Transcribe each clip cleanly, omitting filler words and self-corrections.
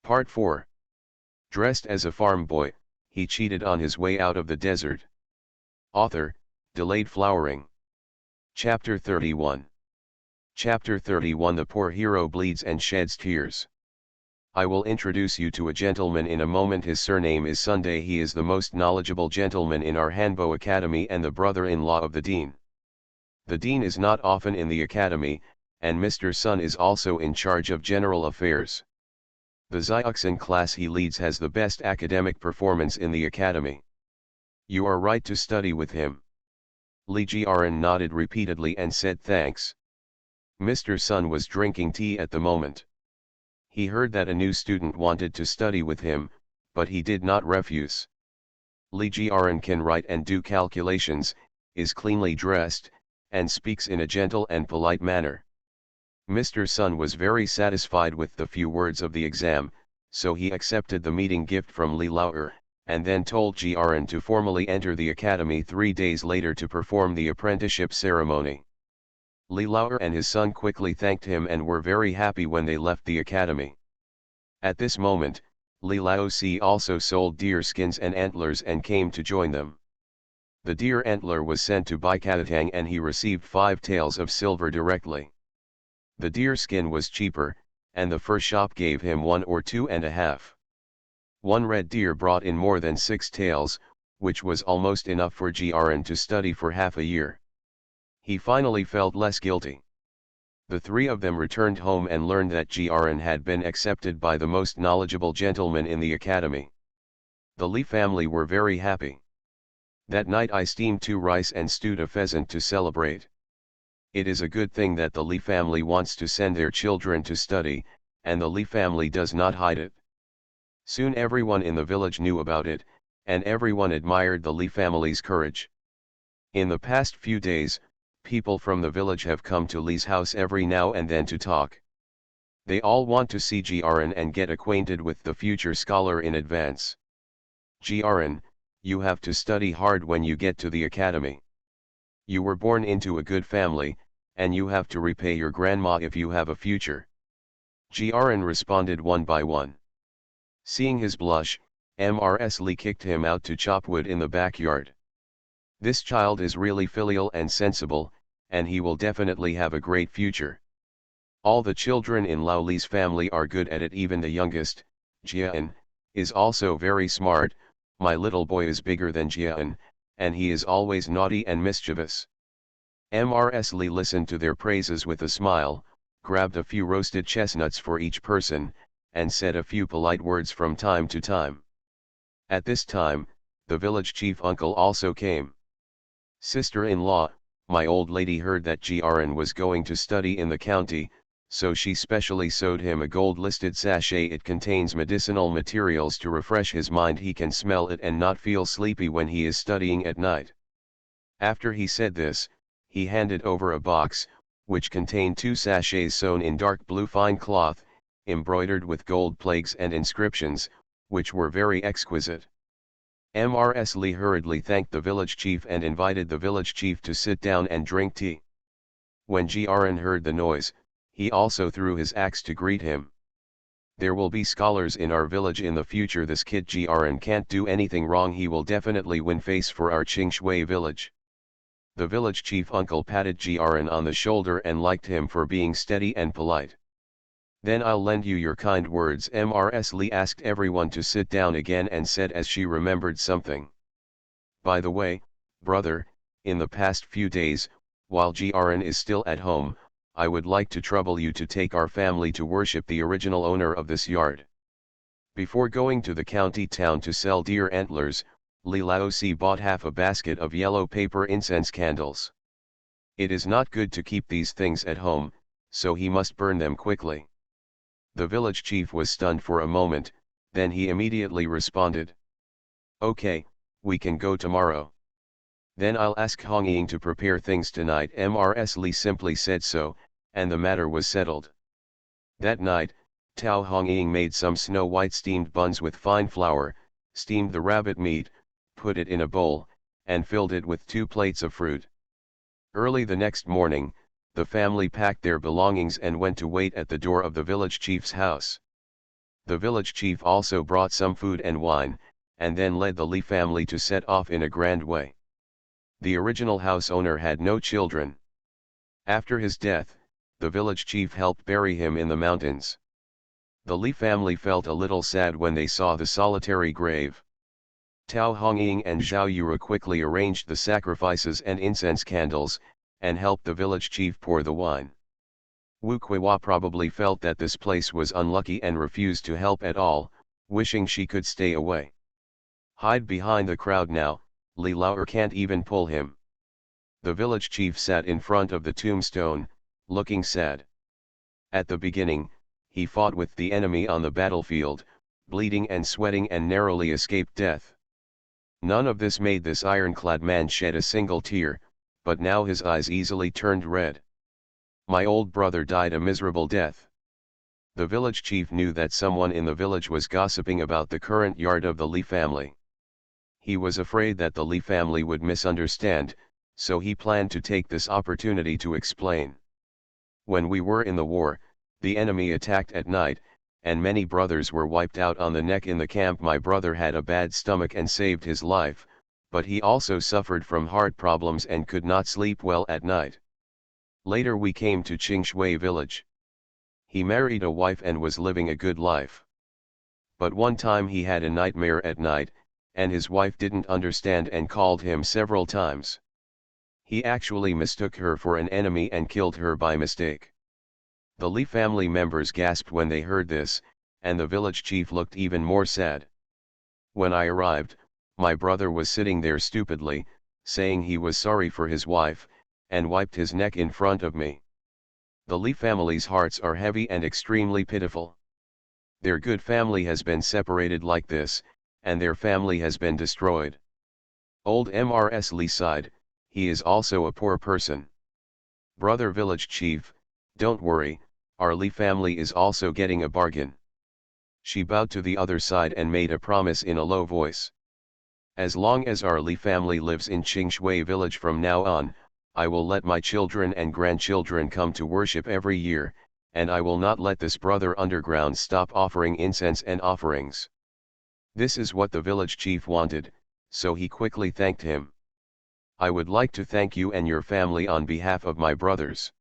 Part 4. Dressed as a farm boy, he cheated on his way out of the desert. Author, Delayed Flowering. Chapter 31. Chapter 31. The poor hero bleeds and sheds tears. I will introduce you to a gentleman in a moment. His surname is Sunday. He is the most knowledgeable gentleman in our Hanbo Academy and the brother-in-law of the dean. The dean is not often in the academy, and Mr. Sun is also in charge of general affairs. The Xiaoxin class he leads has the best academic performance in the academy. You are right to study with him. Li Jiaran nodded repeatedly and said thanks. Mr. Sun was drinking tea at the moment. He heard that a new student wanted to study with him, but he did not refuse. Li Jiaran can write and do calculations, is cleanly dressed, and speaks in a gentle and polite manner. Mr. Sun was very satisfied with the few words of the exam, so he accepted the meeting gift from Li Laoer, and then told Jiaran to formally enter the academy 3 days later to perform the apprenticeship ceremony. Li Laoer and his son quickly thanked him and were very happy when they left the academy. At this moment, Li Laoci also sold deer skins and antlers and came to join them. The deer antler was sent to Baikatang and he received 5 taels of silver directly. The deer skin was cheaper, and the fur shop gave him 1 or 2.5. One red deer brought in more than 6 taels, which was almost enough for Jiaran to study for half a year. He finally felt less guilty. The 3 of them returned home and learned that Jiaran had been accepted by the most knowledgeable gentleman in the academy. The Li family were very happy. That night I steamed 2 rice and stewed a pheasant to celebrate. It is a good thing that the Li family wants to send their children to study, and the Li family does not hide it. Soon everyone in the village knew about it, and everyone admired the Li family's courage. In the past few days, people from the village have come to Li's house every now and then to talk. They all want to see Jiaran and get acquainted with the future scholar in advance. Jiaran, you have to study hard when you get to the academy. You were born into a good family, and you have to repay your grandma if you have a future. Jiaran responded one by one. Seeing his blush, Mrs. Li kicked him out to chop wood in the backyard. This child is really filial and sensible, and he will definitely have a great future. All the children in Lao Li's family are good at it. Even the youngest, Jian, is also very smart. My little boy is bigger than Jian, and he is always naughty and mischievous. Mrs. Li listened to their praises with a smile, grabbed a few roasted chestnuts for each person, and said a few polite words from time to time. At this time, the village chief uncle also came. Sister-in-law, my old lady heard that Jiaran was going to study in the county, so she specially sewed him a gold-listed sachet. It contains medicinal materials to refresh his mind. He can smell it and not feel sleepy when he is studying at night. After he said this, he handed over a box, which contained 2 sachets sewn in dark blue fine cloth, embroidered with gold plaques and inscriptions, which were very exquisite. Mrs. Li hurriedly thanked the village chief and invited the village chief to sit down and drink tea. When Jiaran heard the noise, he also threw his axe to greet him. There will be scholars in our village in the future. This kid Jiaran can't do anything wrong. He will definitely win face for our Qingshui village. The village chief uncle patted Jiaran on the shoulder and liked him for being steady and polite. Then I'll lend you your kind words. Mrs. Li asked everyone to sit down again and said as she remembered something. By the way, brother, in the past few days, while Jiaran is still at home, I would like to trouble you to take our family to worship the original owner of this yard. Before going to the county town to sell deer antlers, Li Laoci bought half a basket of yellow paper incense candles. It is not good to keep these things at home, so he must burn them quickly. The village chief was stunned for a moment, then he immediately responded. Okay, we can go tomorrow. Then I'll ask Hong Ying to prepare things tonight. Mrs. Li simply said so, and the matter was settled. That night, Tao Hong Ying made some snow-white steamed buns with fine flour, steamed the rabbit meat, put it in a bowl, and filled it with 2 plates of fruit. Early the next morning, the family packed their belongings and went to wait at the door of the village chief's house. The village chief also brought some food and wine, and then led the Li family to set off in a grand way. The original house owner had no children. After his death, the village chief helped bury him in the mountains. The Li family felt a little sad when they saw the solitary grave. Tao Hongying and Zhao Yura quickly arranged the sacrifices and incense candles, and helped the village chief pour the wine. Wu Kuiwa probably felt that this place was unlucky and refused to help at all, wishing she could stay away. Hide behind the crowd now, Li Laoer can't even pull him. The village chief sat in front of the tombstone, looking sad. At the beginning, he fought with the enemy on the battlefield, bleeding and sweating and narrowly escaped death. None of this made this ironclad man shed a single tear, but now his eyes easily turned red. My old brother died a miserable death. The village chief knew that someone in the village was gossiping about the current yard of the Li family. He was afraid that the Li family would misunderstand, so he planned to take this opportunity to explain. When we were in the war, the enemy attacked at night, and many brothers were wiped out on the neck in the camp. My brother had a bad stomach and saved his life, but he also suffered from heart problems and could not sleep well at night. Later we came to Qingshui village. He married a wife and was living a good life. But one time he had a nightmare at night, and his wife didn't understand and called him several times. He actually mistook her for an enemy and killed her by mistake. The Li family members gasped when they heard this, and the village chief looked even more sad. When I arrived, my brother was sitting there stupidly, saying he was sorry for his wife, and wiped his neck in front of me. The Li family's hearts are heavy and extremely pitiful. Their good family has been separated like this, and their family has been destroyed. Old Mrs. Li sighed, he is also a poor person. Brother village chief, don't worry, our Li family is also getting a bargain. She bowed to the other side and made a promise in a low voice. As long as our Li family lives in Qingshui village from now on, I will let my children and grandchildren come to worship every year, and I will not let this brother underground stop offering incense and offerings. This is what the village chief wanted, so he quickly thanked him. I would like to thank you and your family on behalf of my brothers.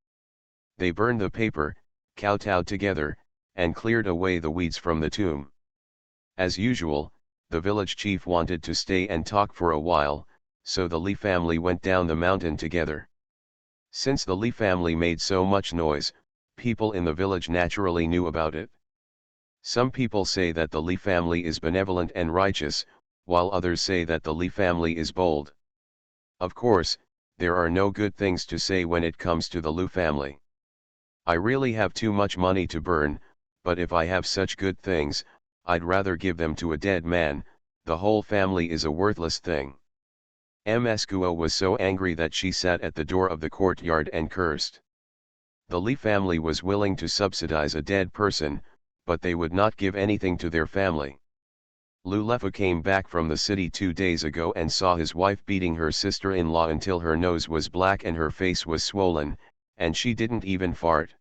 They burned the paper, kowtowed together, and cleared away the weeds from the tomb. As usual, the village chief wanted to stay and talk for a while, so the Li family went down the mountain together. Since the Li family made so much noise, people in the village naturally knew about it. Some people say that the Li family is benevolent and righteous, while others say that the Li family is bold. Of course, there are no good things to say when it comes to the Lu family. I really have too much money to burn, but if I have such good things, I'd rather give them to a dead man. The whole family is a worthless thing. Ms. Guo was so angry that she sat at the door of the courtyard and cursed. The Li family was willing to subsidize a dead person, but they would not give anything to their family. Lu Lefa came back from the city 2 days ago and saw his wife beating her sister-in-law until her nose was black and her face was swollen, and she didn't even fart.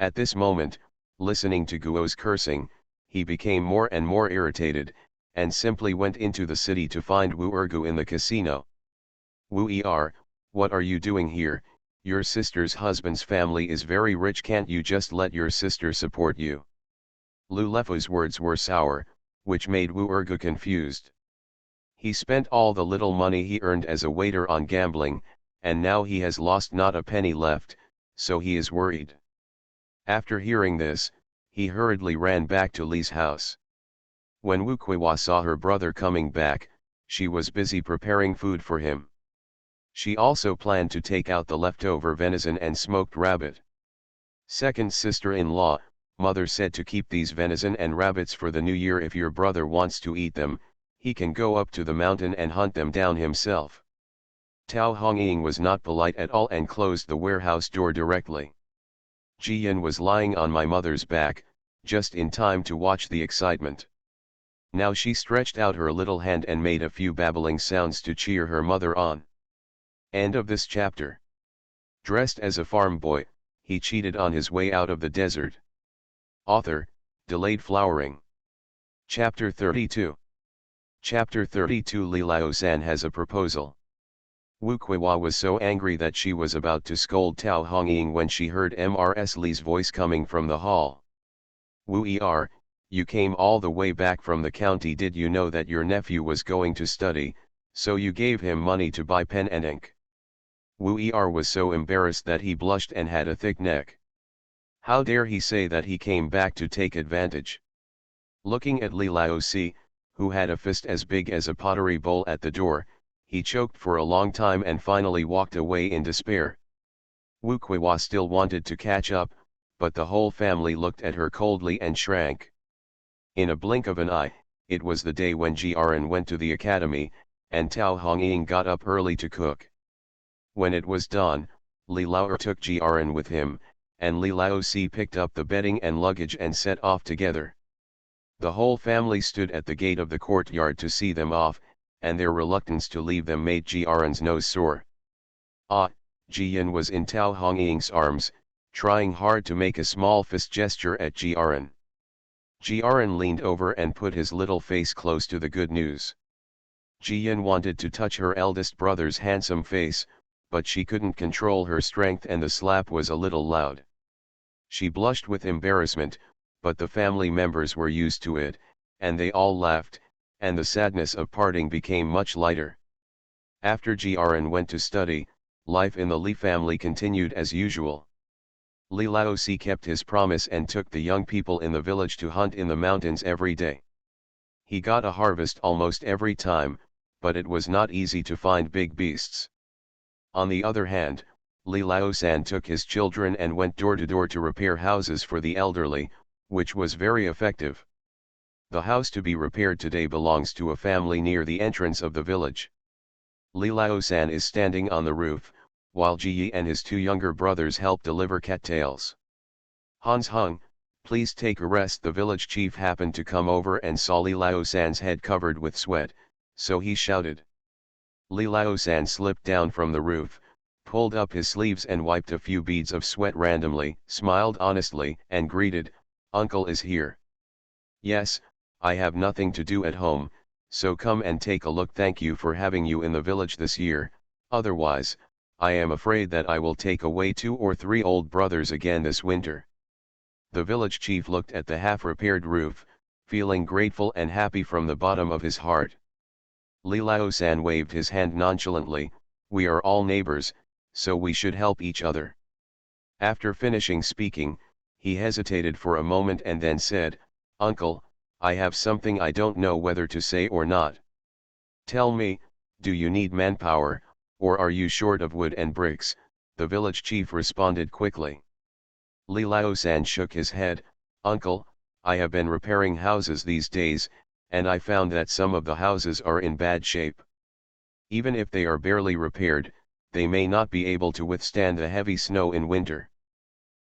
At this moment, listening to Guo's cursing, he became more and more irritated, and simply went into the city to find Wu Ergu in the casino. Wu Er, what are you doing here? Your sister's husband's family is very rich, can't you just let your sister support you? Lu Lefa's words were sour, which made Wu Ergu confused. He spent all the little money he earned as a waiter on gambling, and now he has lost not a penny left, so he is worried. After hearing this, he hurriedly ran back to Li's house. When Wu Kuiwa saw her brother coming back, she was busy preparing food for him. She also planned to take out the leftover venison and smoked rabbit. Second sister-in-law, mother said to keep these venison and rabbits for the new year. If your brother wants to eat them, he can go up to the mountain and hunt them down himself. Tao Hongying was not polite at all and closed the warehouse door directly. Jiyan was lying on my mother's back, just in time to watch the excitement. Now she stretched out her little hand and made a few babbling sounds to cheer her mother on. End of this chapter. Dressed as a farm boy, he cheated on his way out of the desert. Author, Delayed flowering. Chapter 32. Chapter 32. Li Lao-san has a proposal. Wu Kuiwa was so angry that she was about to scold Tao Hongying when she heard Mrs. Li's voice coming from the hall. Wu Er, you came all the way back from the county. Did you know that your nephew was going to study, so you gave him money to buy pen and ink? Wu Er was so embarrassed that he blushed and had a thick neck. How dare he say that he came back to take advantage? Looking at Li Laosi, who had a fist as big as a pottery bowl at the door, he choked for a long time and finally walked away in despair. Wu Kuiwa still wanted to catch up, but the whole family looked at her coldly and shrank. In a blink of an eye, it was the day when Jiren went to the academy, and Tao Hongying got up early to cook. When it was dawn, Li Laoer took Jiren with him, and Li Laosi picked up the bedding and luggage and set off together. The whole family stood at the gate of the courtyard to see them off, and their reluctance to leave them made Jiren's nose sore. Jiyan was in Tao Hongying's arms, trying hard to make a small fist gesture at Jiren. Jiren leaned over and put his little face close to the good news. Jiyan wanted to touch her eldest brother's handsome face, but she couldn't control her strength and the slap was a little loud. She blushed with embarrassment, but the family members were used to it, and they all laughed, and the sadness of parting became much lighter. After Jiren went to study, life in the Li family continued as usual. Li Laosi kept his promise and took the young people in the village to hunt in the mountains every day. He got a harvest almost every time, but it was not easy to find big beasts. On the other hand, Li Lao-san took his children and went door to door to repair houses for the elderly, which was very effective. The house to be repaired today belongs to a family near the entrance of the village. Li Lao-san is standing on the roof, while Ji Yi and his two younger brothers help deliver cattails. Hans Hung, please take a rest. The village chief happened to come over and saw Li Lao-san's head covered with sweat, so he shouted. Li Lao-san slipped down from the roof, pulled up his sleeves and wiped a few beads of sweat randomly, smiled honestly, and greeted, "Uncle is here." "Yes, I have nothing to do at home, so come and take a look. Thank you for having you in the village this year, otherwise, I am afraid that I will take away 2 or 3 old brothers again this winter." The village chief looked at the half-repaired roof, feeling grateful and happy from the bottom of his heart. Li Lao-san waved his hand nonchalantly, "We are all neighbors, so we should help each other." After finishing speaking, he hesitated for a moment and then said, "Uncle, I have something I don't know whether to say or not." "Tell me, do you need manpower, or are you short of wood and bricks?" the village chief responded quickly. Li Lao-san shook his head, "Uncle, I have been repairing houses these days, and I found that some of the houses are in bad shape. Even if they are barely repaired, they may not be able to withstand the heavy snow in winter."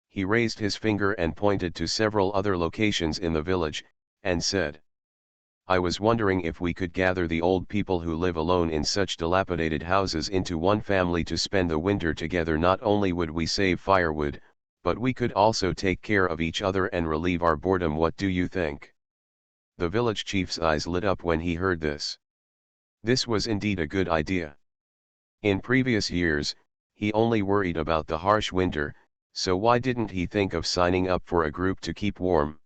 He raised his finger and pointed to several other locations in the village, and said, "I was wondering if we could gather the old people who live alone in such dilapidated houses into one family to spend the winter together. Not only would we save firewood, but we could also take care of each other and relieve our boredom. What do you think?" The village chief's eyes lit up when he heard this. This was indeed a good idea. In previous years, he only worried about the harsh winter, so why didn't he think of signing up for a group to keep warm?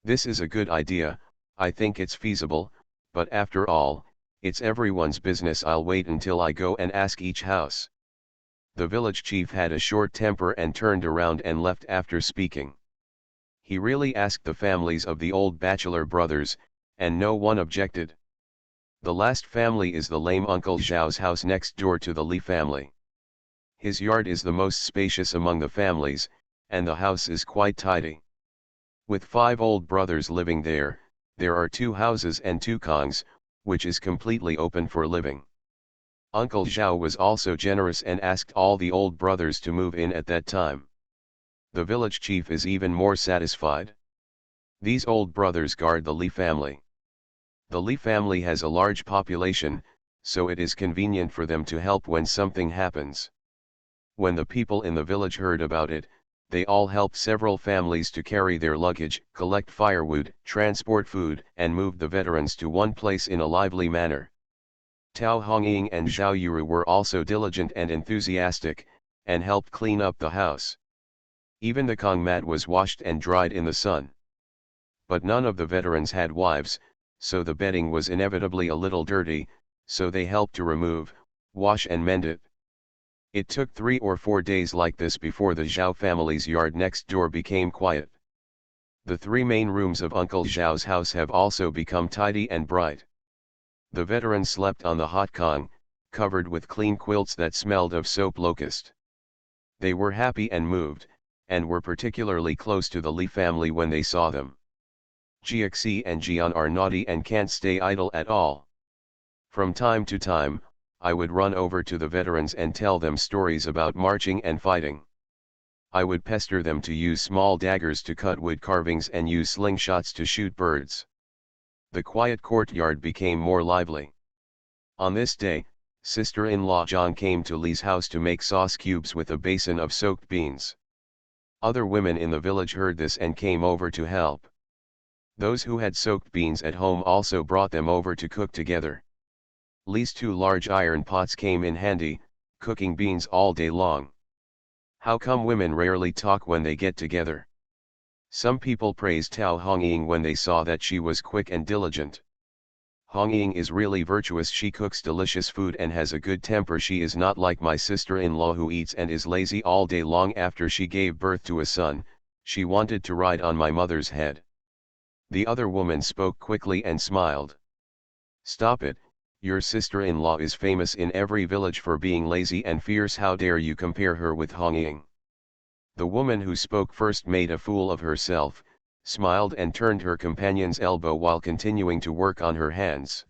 This is a good idea, I think it's feasible, but after all, it's everyone's business. I'll wait until I go and ask each house. The village chief had a short temper and turned around and left after speaking. He really asked the families of the old bachelor brothers, and no one objected. The last family is the lame Uncle Zhao's house next door to the Li family. His yard is the most spacious among the families, and the house is quite tidy. With 5 old brothers living there, there are 2 houses and 2 kongs, which is completely open for living. Uncle Zhao was also generous and asked all the old brothers to move in at that time. The village chief is even more satisfied. These old brothers guard the Li family. The Li family has a large population, so it is convenient for them to help when something happens. When the people in the village heard about it, they all helped several families to carry their luggage, collect firewood, transport food, and move the veterans to one place in a lively manner. Tao Hongying and Zhao Yuru were also diligent and enthusiastic, and helped clean up the house. Even the Kong mat was washed and dried in the sun. But none of the veterans had wives, so the bedding was inevitably a little dirty, so they helped to remove, wash and mend it. It took 3 or 4 days like this before the Zhao family's yard next door became quiet. The 3 main rooms of Uncle Zhao's house have also become tidy and bright. The veterans slept on the hot kong, covered with clean quilts that smelled of soap locust. They were happy and moved, and were particularly close to the Li family when they saw them. Jiaxi and Jian are naughty and can't stay idle at all. From time to time, I would run over to the veterans and tell them stories about marching and fighting. I would pester them to use small daggers to cut wood carvings and use slingshots to shoot birds. The quiet courtyard became more lively. On this day, sister-in-law Zhang came to Li's house to make sauce cubes with a basin of soaked beans. Other women in the village heard this and came over to help. Those who had soaked beans at home also brought them over to cook together. Li's 2 large iron pots came in handy, cooking beans all day long. How come women rarely talk when they get together? Some people praised Tao Hongying when they saw that she was quick and diligent. Hongying is really virtuous. She cooks delicious food and has a good temper. She is not like my sister-in-law who eats and is lazy all day long. After she gave birth to a son, she wanted to ride on my mother's head. The other woman spoke quickly and smiled. Stop it, your sister-in-law is famous in every village for being lazy and fierce. How dare you compare her with Hongying? The woman who spoke first made a fool of herself, smiled and turned her companion's elbow while continuing to work on her hands.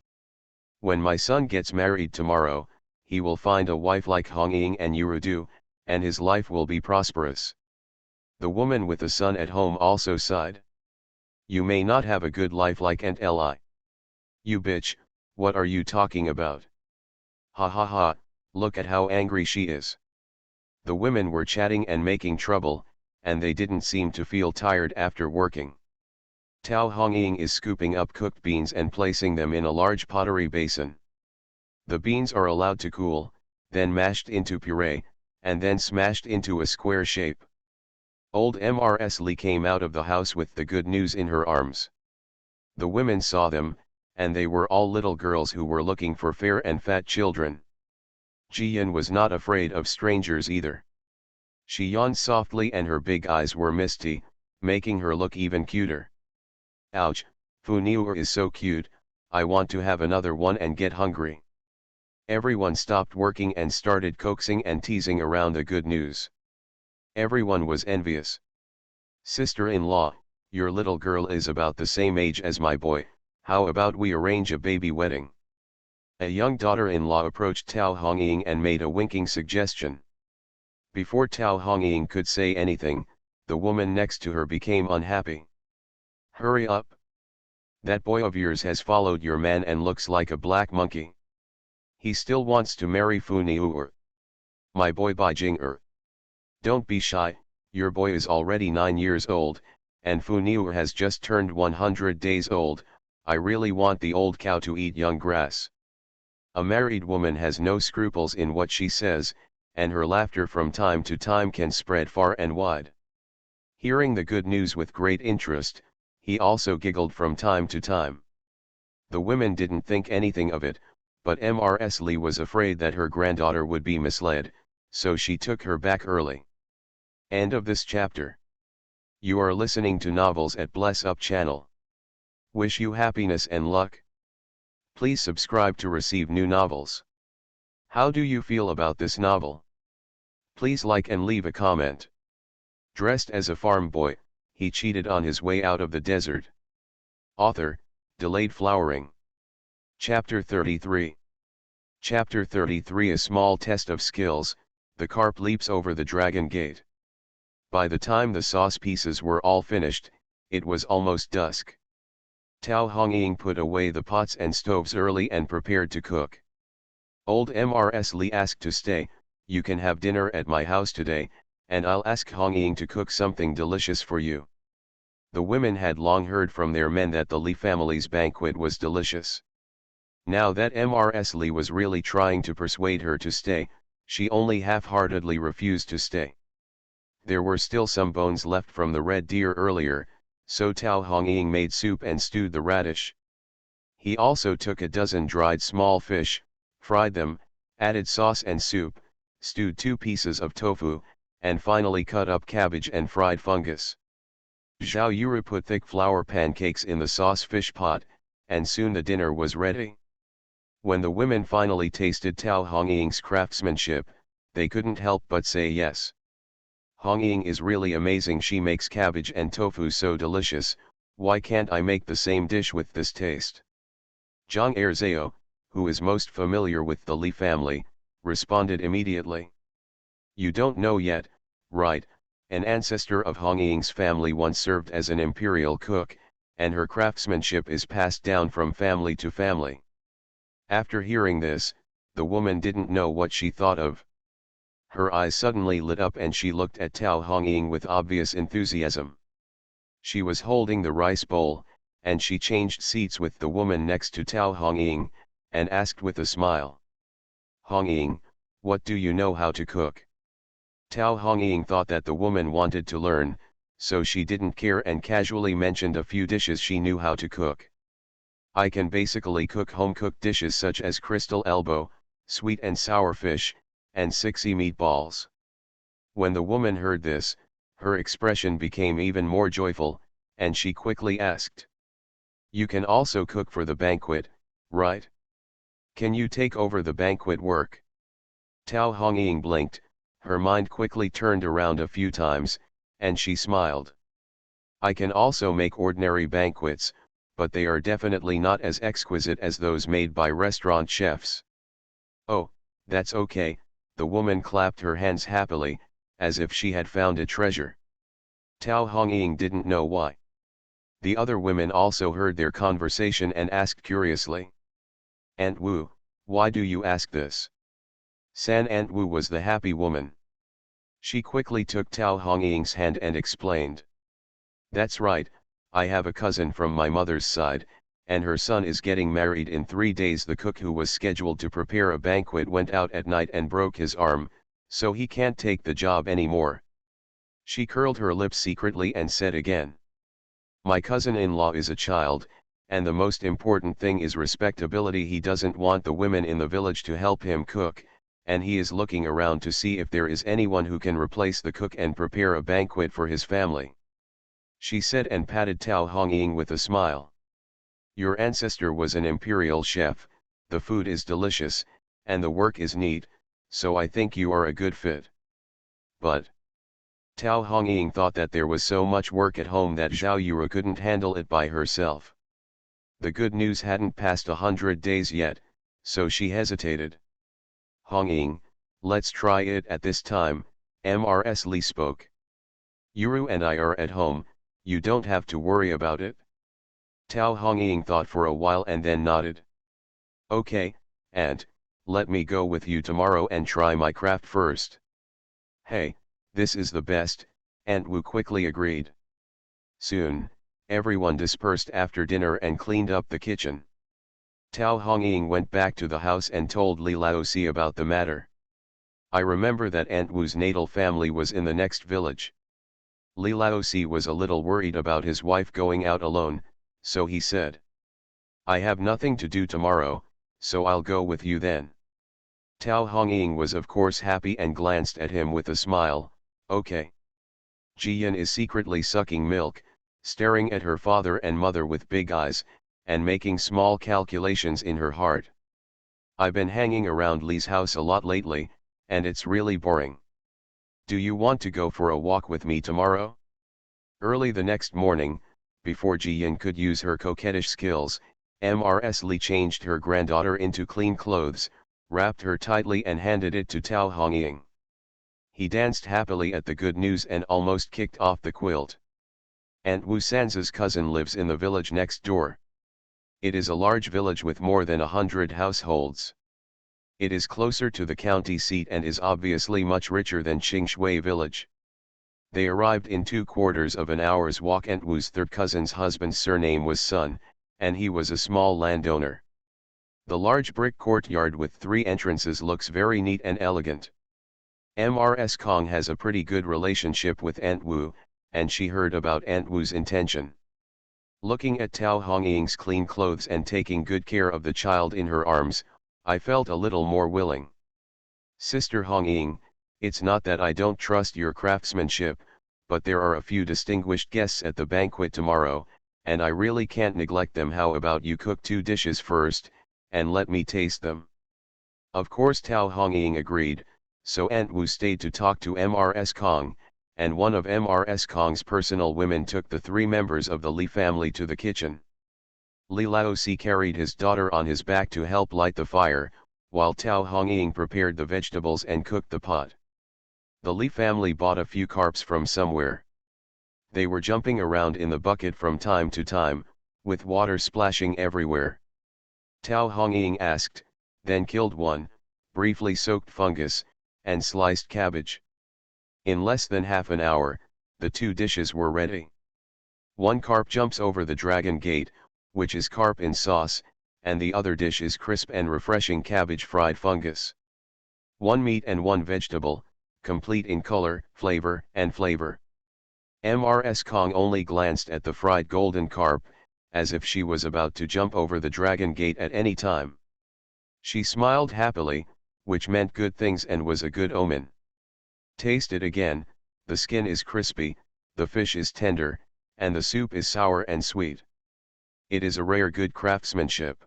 When my son gets married tomorrow, he will find a wife like Hongying and Yurudu, and his life will be prosperous. The woman with the son at home also sighed. You may not have a good life like Aunt Li. You bitch, what are you talking about? Ha ha ha, look at how angry she is. The women were chatting and making trouble, and they didn't seem to feel tired after working. Tao Hongying is scooping up cooked beans and placing them in a large pottery basin. The beans are allowed to cool, then mashed into puree, and then smashed into a square shape. Old Mrs. Li came out of the house with the good news in her arms. The women saw them, and they were all little girls who were looking for fair and fat children. Jian was not afraid of strangers either. She yawned softly and her big eyes were misty, making her look even cuter. Ouch, Fu Niu is so cute, I want to have another one and get hungry. Everyone stopped working and started coaxing and teasing around the good news. Everyone was envious. Sister-in-law, your little girl is about the same age as my boy, how about we arrange a baby wedding? A young daughter-in-law approached Tao Hongying and made a winking suggestion. Before Tao Hongying could say anything, the woman next to her became unhappy. Hurry up! That boy of yours has followed your man and looks like a black monkey. He still wants to marry Fu Niu. My boy Bai Jing. Don't be shy, your boy is already 9 years old, and Fu Niu has just turned 100 days old. I really want the old cow to eat young grass. A married woman has no scruples in what she says, and her laughter from time to time can spread far and wide. Hearing the good news with great interest, he also giggled from time to time. The women didn't think anything of it, but Mrs. Li was afraid that her granddaughter would be misled, so she took her back early. End of this chapter. You are listening to Novels at Bless Up channel. Wish you happiness and luck. Please subscribe to receive new novels. How do you feel about this novel? Please like and leave a comment. Dressed as a farm boy, he cheated on his way out of the desert. Author, Delayed Flowering. Chapter 33. Chapter 33. A small test of skills, the carp leaps over the dragon gate. By the time the sauce pieces were all finished, it was almost dusk. Tao Hongying put away the pots and stoves early and prepared to cook. Old Mrs. Li asked to stay. You can have dinner at my house today, and I'll ask Hong Ying to cook something delicious for you. The women had long heard from their men that the Li family's banquet was delicious. Now that Mrs. Li was really trying to persuade her to stay, she only half-heartedly refused to stay. There were still some bones left from the red deer earlier, so Tao Hongying made soup and stewed the radish. He also took a dozen dried small fish, fried them, added sauce and soup, stewed 2 pieces of tofu, and finally cut up cabbage and fried fungus. Zhao Yuru put thick flour pancakes in the sauce fish pot, and soon the dinner was ready. When the women finally tasted Tao Hongying's craftsmanship, they couldn't help but say yes. Hongying is really amazing, she makes cabbage and tofu so delicious, why can't I make the same dish with this taste? Zhang Erzao, who is most familiar with the Li family, responded immediately. You don't know yet, right? An ancestor of Hongying's family once served as an imperial cook, and her craftsmanship is passed down from family to family. After hearing this, the woman didn't know what she thought of. Her eyes suddenly lit up and she looked at Tao Hongying with obvious enthusiasm. She was holding the rice bowl, and she changed seats with the woman next to Tao Hongying, and asked with a smile. Hongying, what do you know how to cook? Tao Hongying thought that the woman wanted to learn, so she didn't care and casually mentioned a few dishes she knew how to cook. I can basically cook home-cooked dishes such as crystal elbow, sweet and sour fish, and 6 meatballs. When the woman heard this, her expression became even more joyful, and she quickly asked. You can also cook for the banquet, right? Can you take over the banquet work? Tao Hongying blinked, her mind quickly turned around a few times, and she smiled. I can also make ordinary banquets, but they are definitely not as exquisite as those made by restaurant chefs. Oh, that's okay. The woman clapped her hands happily, as if she had found a treasure. Tao Hongying didn't know why. The other women also heard their conversation and asked curiously. Aunt Wu, why do you ask this? Aunt Wu was the happy woman. She quickly took Tao Hongying's hand and explained. That's right, I have a cousin from my mother's side, and her son is getting married in 3 days. The cook who was scheduled to prepare a banquet went out at night and broke his arm, so he can't take the job anymore. She curled her lips secretly and said again. My cousin-in-law is a child, and the most important thing is respectability. He doesn't want the women in the village to help him cook, and he is looking around to see if there is anyone who can replace the cook and prepare a banquet for his family. She said and patted Tao Hongying with a smile. Your ancestor was an imperial chef, the food is delicious, and the work is neat, so I think you are a good fit. But Tao Hongying thought that there was so much work at home that Zhao Yura couldn't handle it by herself. The good news hadn't passed 100 days yet, so she hesitated. Hongying, let's try it at this time, Mrs. Li spoke. Yuru and I are at home, you don't have to worry about it. Tao Hongying thought for a while and then nodded. Okay, Aunt, let me go with you tomorrow and try my craft first. Hey, this is the best, Aunt Wu quickly agreed. Soon, everyone dispersed after dinner and cleaned up the kitchen. Tao Hongying went back to the house and told Li Laozi about the matter. I remember that Aunt Wu's natal family was in the next village. Li Laozi was a little worried about his wife going out alone, so he said. I have nothing to do tomorrow, so I'll go with you then. Tao Hongying was of course happy and glanced at him with a smile. Okay. Jiyan is secretly sucking milk, staring at her father and mother with big eyes, and making small calculations in her heart. I've been hanging around Li's house a lot lately, and it's really boring. Do you want to go for a walk with me tomorrow? Early the next morning, before Jiyan could use her coquettish skills, Mrs. Li changed her granddaughter into clean clothes, wrapped her tightly and handed it to Tao Hongying. He danced happily at the good news and almost kicked off the quilt. Aunt Wu Sanza's cousin lives in the village next door. It is a large village with more than 100 households. It is closer to the county seat and is obviously much richer than Qingshui village. They arrived in 2/4 of an hour's walk. Aunt Wu's third cousin's husband's surname was Sun, and he was a small landowner. The large brick courtyard with 3 entrances looks very neat and elegant. Mrs. Kong has a pretty good relationship with Aunt Wu, and she heard about Aunt Wu's intention. Looking at Tao Hongying's clean clothes and taking good care of the child in her arms, I felt a little more willing. Sister Hongying, it's not that I don't trust your craftsmanship, but there are a few distinguished guests at the banquet tomorrow, and I really can't neglect them. How about you cook 2 dishes first, and let me taste them? Of course Tao Hongying agreed, so Aunt Wu stayed to talk to Mrs. Kong, and one of Mrs. Kong's personal women took the 3 members of the Li family to the kitchen. Li Laosi carried his daughter on his back to help light the fire, while Tao Hongying prepared the vegetables and cooked the pot. The Li family bought a few carps from somewhere. They were jumping around in the bucket from time to time, with water splashing everywhere. Tao Hongying asked, then killed one, briefly soaked fungus, and sliced cabbage. In less than half an hour, the 2 dishes were ready. 1 carp jumps over the dragon gate, which is carp in sauce, and the other dish is crisp and refreshing cabbage fried fungus. 1 meat and 1 vegetable, complete in color, flavor, and flavor. Mrs. Kong only glanced at the fried golden carp, as if she was about to jump over the dragon gate at any time. She smiled happily, which meant good things and was a good omen. Taste it again, the skin is crispy, the fish is tender, and the soup is sour and sweet. It is a rare good craftsmanship.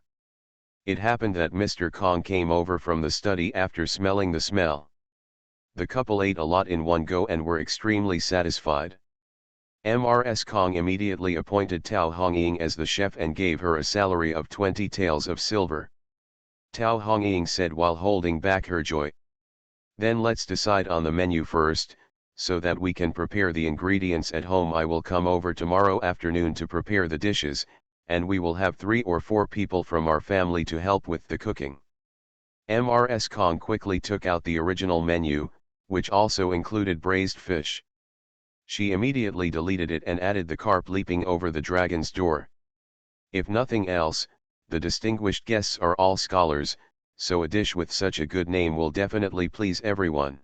It happened that Mr. Kong came over from the study after smelling the smell. The couple ate a lot in one go and were extremely satisfied. Mrs. Kong immediately appointed Tao Hongying as the chef and gave her a salary of 20 taels of silver. Tao Hongying said while holding back her joy. Then let's decide on the menu first, so that we can prepare the ingredients at home. I will come over tomorrow afternoon to prepare the dishes, and we will have 3 or 4 people from our family to help with the cooking. Mrs. Kong quickly took out the original menu, which also included braised fish. She immediately deleted it and added the carp leaping over the dragon's door. If nothing else, the distinguished guests are all scholars, so a dish with such a good name will definitely please everyone.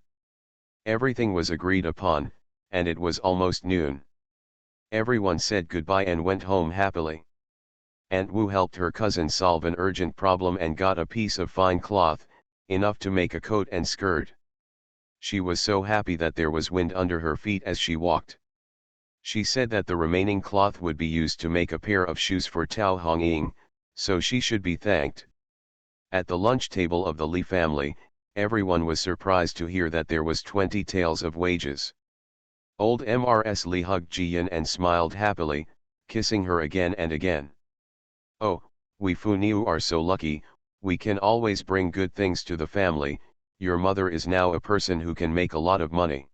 Everything was agreed upon, and it was almost noon. Everyone said goodbye and went home happily. Aunt Wu helped her cousin solve an urgent problem and got a piece of fine cloth, enough to make a coat and skirt. She was so happy that there was wind under her feet as she walked. She said that the remaining cloth would be used to make a pair of shoes for Tao Hongying, so she should be thanked. At the lunch table of the Li family, everyone was surprised to hear that there was 20 taels of wages. Old Mrs. Li hugged Jiyan and smiled happily, kissing her again and again. Oh, we Fu Niu are so lucky, we can always bring good things to the family. Your mother is now a person who can make a lot of money.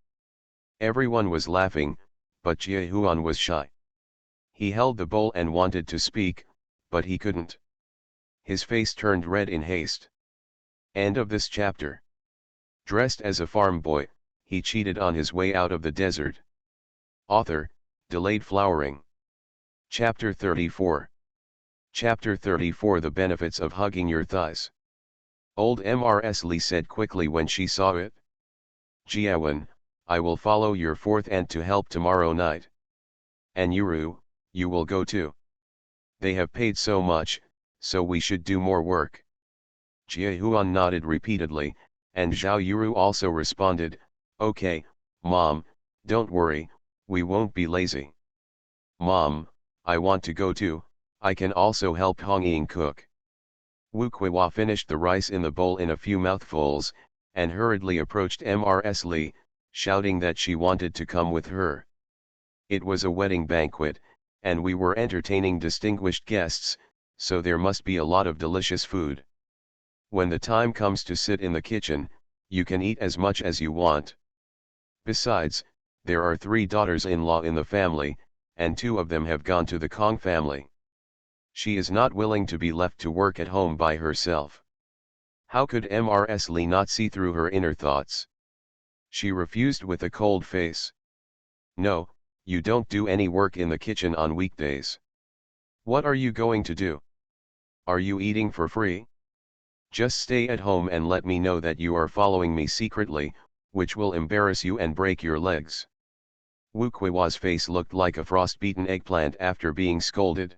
Everyone was laughing, but Jie Huan was shy. He held the bowl and wanted to speak, but he couldn't. His face turned red in haste. End of this chapter. Dressed as a farm boy, he cheated on his way out of the desert. Author, Delayed Flowering. Chapter 34. Chapter 34 The Benefits of Hugging Your Thighs. Old Mrs. Li said quickly when she saw it. Jiawen, I will follow your 4th aunt to help tomorrow night. And Yuru, you will go too. They have paid so much, so we should do more work. Jie Huan nodded repeatedly, and Zhao Yuru also responded, okay, Mom, don't worry, we won't be lazy. Mom, I want to go too, I can also help Hongying cook. Wu Kuiwa finished the rice in the bowl in a few mouthfuls, and hurriedly approached Mrs. Li, shouting that she wanted to come with her. It was a wedding banquet, and we were entertaining distinguished guests, so there must be a lot of delicious food. When the time comes to sit in the kitchen, you can eat as much as you want. Besides, there are 3 daughters-in-law in the family, and 2 of them have gone to the Kong family. She is not willing to be left to work at home by herself. How could Mrs. Li not see through her inner thoughts? She refused with a cold face. No, you don't do any work in the kitchen on weekdays. What are you going to do? Are you eating for free? Just stay at home and let me know that you are following me secretly, which will embarrass you and break your legs. Wu Kuiwa's face looked like a frost-beaten eggplant after being scolded.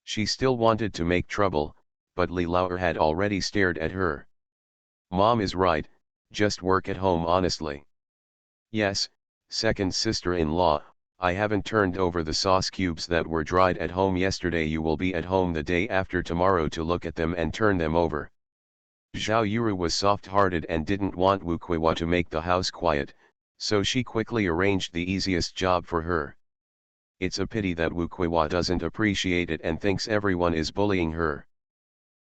She still wanted to make trouble, but Li Laoer had already stared at her. Mom is right, just work at home honestly. Yes, second sister-in-law, I haven't turned over the sauce cubes that were dried at home yesterday. You will be at home the day after tomorrow to look at them and turn them over. Zhao Yuru was soft-hearted and didn't want Wu Kuiwa to make the house quiet, so she quickly arranged the easiest job for her. It's a pity that Wu Kuiwa doesn't appreciate it and thinks everyone is bullying her.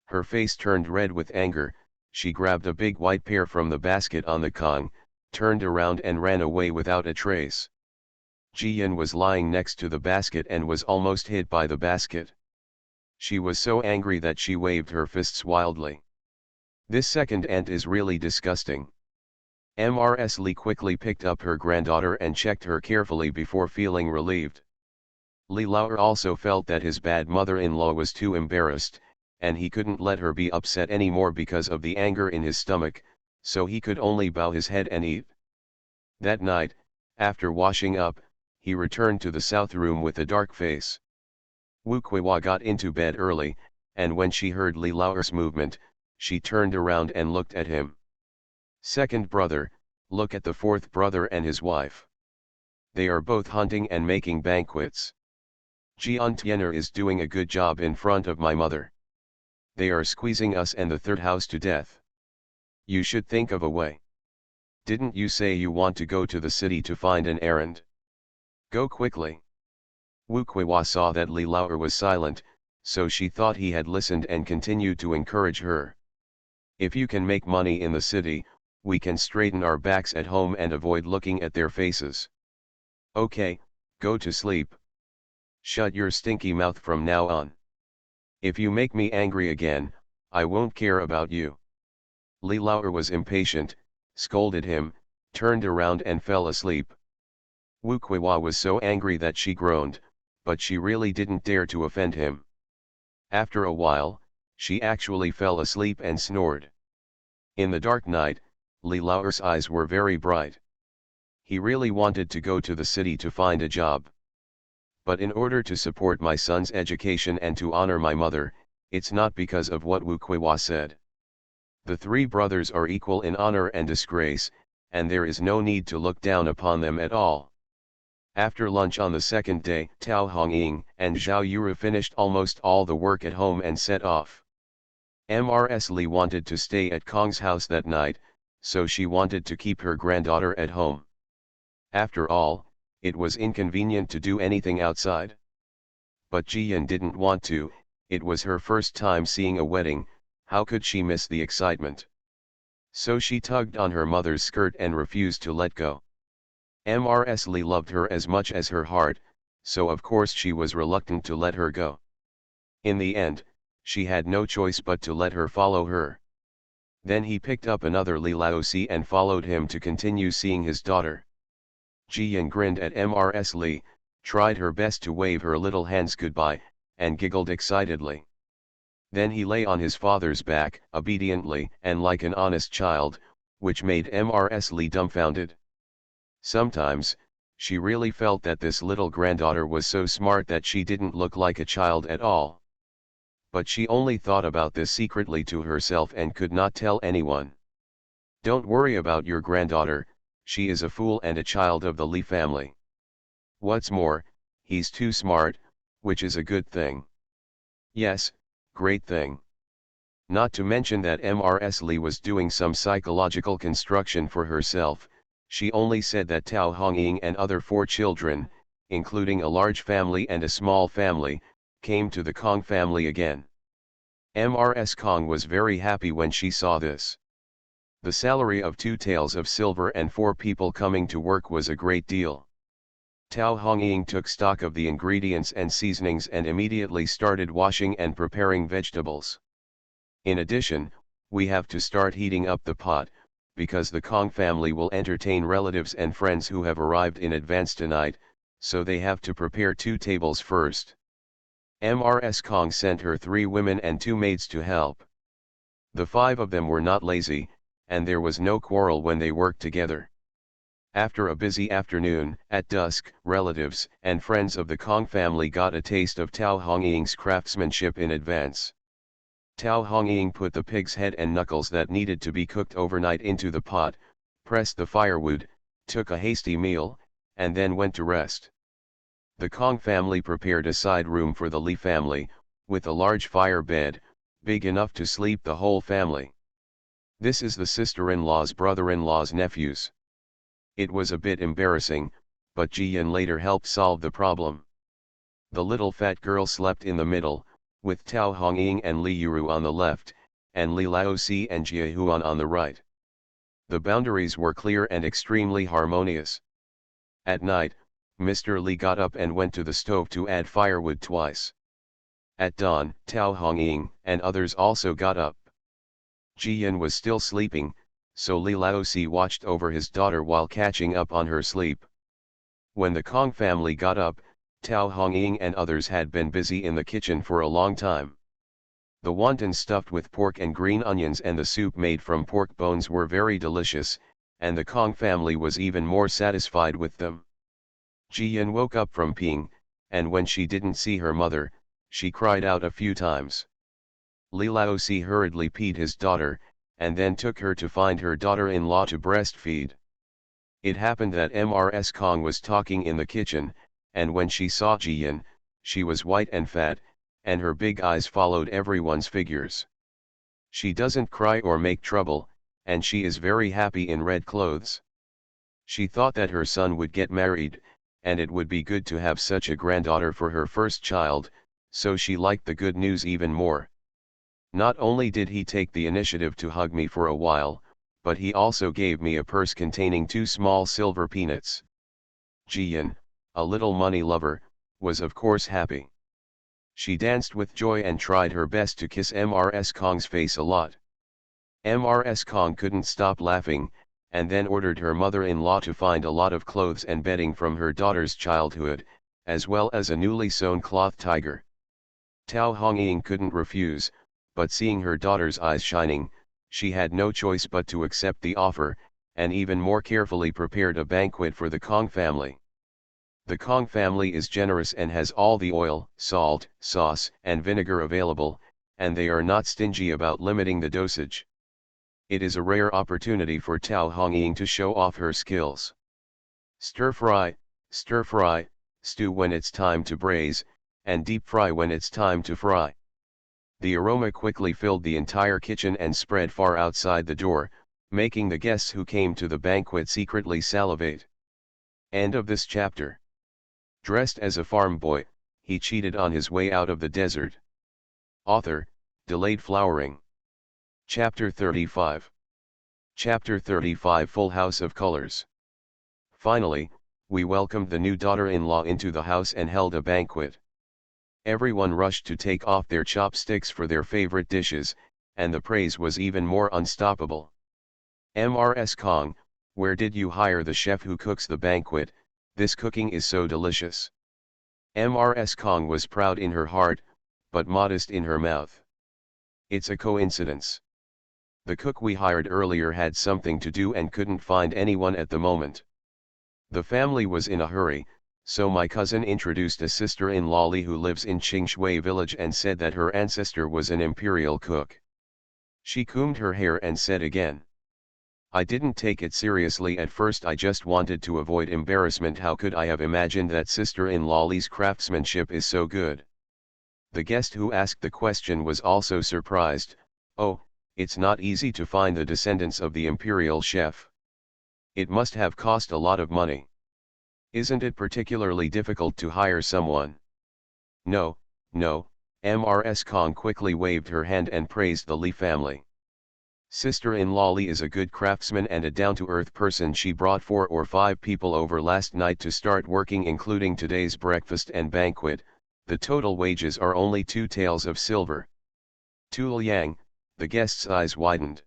Her face turned red with anger. She grabbed a big white pear from the basket on the kong, turned around and ran away without a trace. Jiyan was lying next to the basket and was almost hit by the basket. She was so angry that she waved her fists wildly. This second ant is really disgusting. Mrs. Li quickly picked up her granddaughter and checked her carefully before feeling relieved. Li Laoer also felt that his bad mother-in-law was too embarrassed, and he couldn't let her be upset anymore because of the anger in his stomach, so he could only bow his head and eat. That night, after washing up, he returned to the south room with a dark face. Wu Kuiwa got into bed early, and when she heard Li Laoer's movement, she turned around and looked at him. Second brother, look at the fourth brother and his wife. They are both hunting and making banquets. Jian Tian'er is doing a good job in front of my mother. They are squeezing us and the third house to death. You should think of a way. Didn't you say you want to go to the city to find an errand? Go quickly. Wu Kuiwa saw that Li Laoer was silent, so she thought he had listened and continued to encourage her. If you can make money in the city, we can straighten our backs at home and avoid looking at their faces. Okay, go to sleep. Shut your stinky mouth from now on. If you make me angry again, I won't care about you. Li Laoer was impatient, scolded him, turned around and fell asleep. Wu Kuiwa was so angry that she groaned, but she really didn't dare to offend him. After a while, she actually fell asleep and snored. In the dark night, Li Laoer's eyes were very bright. He really wanted to go to the city to find a job. But in order to support my son's education and to honor my mother, it's not because of what Wu Kuiwa said. The three brothers are equal in honor and disgrace, and there is no need to look down upon them at all. After lunch on the second day, Tao Hongying and Zhao Yuru finished almost all the work at home and set off. Mrs. Li wanted to stay at Kong's house that night, so she wanted to keep her granddaughter at home. After all, it was inconvenient to do anything outside. But Jiyan didn't want to. It was her first time seeing a wedding. How could she miss the excitement? So she tugged on her mother's skirt and refused to let go. Mrs. Li loved her as much as her heart, so of course she was reluctant to let her go. In the end, she had no choice but to let her follow her. Then he picked up another Li Laosi and followed him to continue seeing his daughter. Jiyan grinned at Mrs. Li, tried her best to wave her little hands goodbye, and giggled excitedly. Then he lay on his father's back, obediently and like an honest child, which made Mrs. Li dumbfounded. Sometimes, she really felt that this little granddaughter was so smart that she didn't look like a child at all. But she only thought about this secretly to herself and could not tell anyone. Don't worry about your granddaughter, she is a fool and a child of the Li family. What's more, he's too smart, which is a good thing. Yes, great thing. Not to mention that Mrs. Li was doing some psychological construction for herself. She only said that Tao Hongying and other 4 children, including a large family and a small family, came to the Kong family again. Mrs. Kong was very happy when she saw this. The salary of 2 taels of silver and 4 people coming to work was a great deal. Tao Hongying took stock of the ingredients and seasonings and immediately started washing and preparing vegetables. In addition, we have to start heating up the pot, because the Kong family will entertain relatives and friends who have arrived in advance tonight, so they have to prepare 2 tables first. Mrs. Kong sent her 3 women and 2 maids to help. The 5 of them were not lazy, and there was no quarrel when they worked together. After a busy afternoon, at dusk, relatives and friends of the Kong family got a taste of Tao Hongying's craftsmanship in advance. Tao Hongying put the pig's head and knuckles that needed to be cooked overnight into the pot, pressed the firewood, took a hasty meal, and then went to rest. The Kong family prepared a side room for the Li family, with a large fire bed, big enough to sleep the whole family. This is the sister-in-law's brother-in-law's nephews. It was a bit embarrassing, but Ji Yan later helped solve the problem. The little fat girl slept in the middle, with Tao Hongying and Li Yuru on the left, and Li Laozi and Jia Huan on the right. The boundaries were clear and extremely harmonious. At night, Mr. Li got up and went to the stove to add firewood twice. At dawn, Tao Hongying and others also got up. Ji Yan was still sleeping, so Li Laozi watched over his daughter while catching up on her sleep. When the Kong family got up, Tao Hongying and others had been busy in the kitchen for a long time. The wonton stuffed with pork and green onions and the soup made from pork bones were very delicious, and the Kong family was even more satisfied with them. Ji Yan woke up from peeing, and when she didn't see her mother, she cried out a few times. Li Laozi hurriedly peed his daughter, and then took her to find her daughter-in-law to breastfeed. It happened that Mrs. Kong was talking in the kitchen, and when she saw Ji Yan, she was white and fat, and her big eyes followed everyone's figures. She doesn't cry or make trouble, and she is very happy in red clothes. She thought that her son would get married, and it would be good to have such a granddaughter for her first child, so she liked the good news even more. Not only did he take the initiative to hug me for a while, but he also gave me a purse containing 2 small silver peanuts. Ji Yan, a little money lover, was of course happy. She danced with joy and tried her best to kiss Mrs. Kong's face a lot. Mrs. Kong couldn't stop laughing, and then ordered her mother-in-law to find a lot of clothes and bedding from her daughter's childhood, as well as a newly sewn cloth tiger. Tao Hongying couldn't refuse, but seeing her daughter's eyes shining, she had no choice but to accept the offer, and even more carefully prepared a banquet for the Kong family. The Kong family is generous and has all the oil, salt, sauce, and vinegar available, and they are not stingy about limiting the dosage. It is a rare opportunity for Tao Hongying to show off her skills. Stir fry, stew when it's time to braise, and deep fry when it's time to fry. The aroma quickly filled the entire kitchen and spread far outside the door, making the guests who came to the banquet secretly salivate. End of this chapter. Dressed as a farm boy, he cheated on his way out of the desert. Author, Delayed Flowering. Chapter 35. Chapter 35 Full House of Colors. Finally, we welcomed the new daughter-in-law into the house and held a banquet. Everyone rushed to take off their chopsticks for their favorite dishes, and the praise was even more unstoppable. Mrs. Kong, where did you hire the chef who cooks the banquet? This cooking is so delicious. Mrs. Kong was proud in her heart, but modest in her mouth. It's a coincidence. The cook we hired earlier had something to do and couldn't find anyone at the moment. The family was in a hurry, so my cousin introduced a sister-in-law Li who lives in Qingshui village and said that her ancestor was an imperial cook. She combed her hair and said again. I didn't take it seriously at first, I just wanted to avoid embarrassment. How could I have imagined that sister-in-law Li's craftsmanship is so good? The guest who asked the question was also surprised. Oh, it's not easy to find the descendants of the imperial chef. It must have cost a lot of money. Isn't it particularly difficult to hire someone? No, Mrs. Kong quickly waved her hand and praised the Li family. Sister-in-law Li is a good craftsman and a down-to-earth person. She brought 4 or 5 people over last night to start working, including today's breakfast and banquet. The total wages are only 2 taels of silver. Tu Liang, the guest's eyes widened.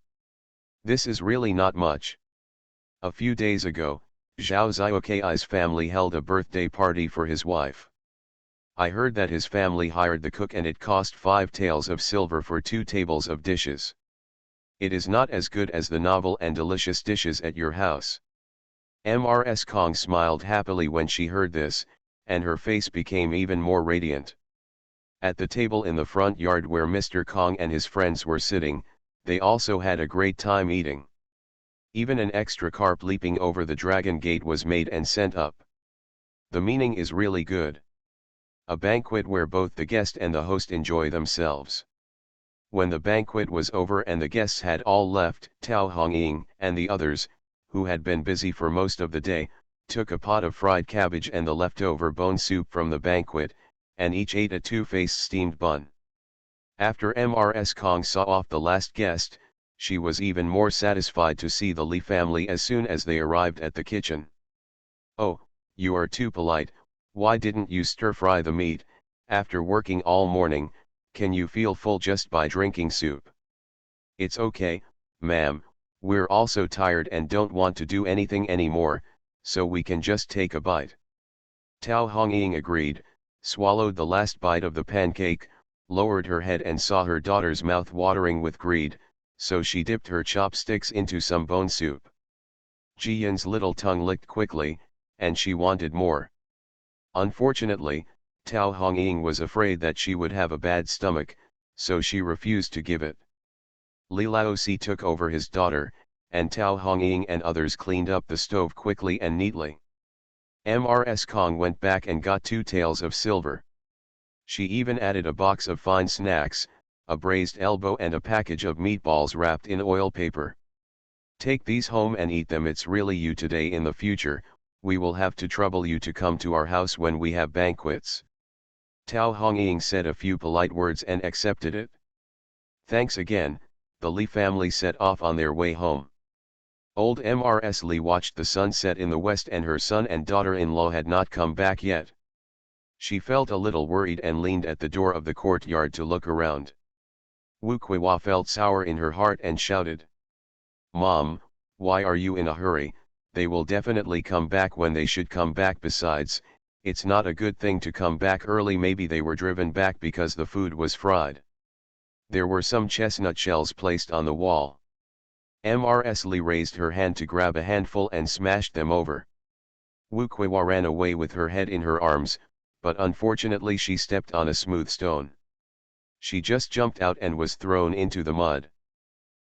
This is really not much. A few days ago, Zhao Xiaokei's family held a birthday party for his wife. I heard that his family hired the cook and it cost 5 taels of silver for 2 tables of dishes. It is not as good as the novel and delicious dishes at your house. Mrs. Kong smiled happily when she heard this, and her face became even more radiant. At the table in the front yard where Mr. Kong and his friends were sitting, they also had a great time eating. Even an extra carp leaping over the dragon gate was made and sent up. The meaning is really good. A banquet where both the guest and the host enjoy themselves. When the banquet was over and the guests had all left, Tao Hongying and the others, who had been busy for most of the day, took a pot of fried cabbage and the leftover bone soup from the banquet, and each ate a two-faced steamed bun. After Mrs. Kong saw off the last guest, she was even more satisfied to see the Li family as soon as they arrived at the kitchen. "Oh, you are too polite, why didn't you stir-fry the meat? After working all morning, can you feel full just by drinking soup?" "It's okay, ma'am, we're also tired and don't want to do anything anymore, so we can just take a bite." Tao Hongying agreed, swallowed the last bite of the pancake, lowered her head and saw her daughter's mouth watering with greed, so she dipped her chopsticks into some bone soup. Ji Yin's little tongue licked quickly, and she wanted more. Unfortunately, Tao Hongying was afraid that she would have a bad stomach, so she refused to give it. Li Laozi took over his daughter, and Tao Hongying and others cleaned up the stove quickly and neatly. Mrs. Kong went back and got 2 taels of silver. She even added a box of fine snacks, a braised elbow and a package of meatballs wrapped in oil paper. "Take these home and eat them, it's really you today. In the future, we will have to trouble you to come to our house when we have banquets." Tao Hongying said a few polite words and accepted it. Thanks again, the Li family set off on their way home. Old Mrs. Li watched the sun set in the west and her son and daughter-in-law had not come back yet. She felt a little worried and leaned at the door of the courtyard to look around. Wu Kuiwa felt sour in her heart and shouted, "Mom, why are you in a hurry? They will definitely come back when they should come back. Besides, it's not a good thing to come back early. Maybe they were driven back because the food was fried." There were some chestnut shells placed on the wall. Mrs. Li raised her hand to grab a handful and smashed them over. Wu Kuiwa ran away with her head in her arms, but unfortunately she stepped on a smooth stone. She just jumped out and was thrown into the mud.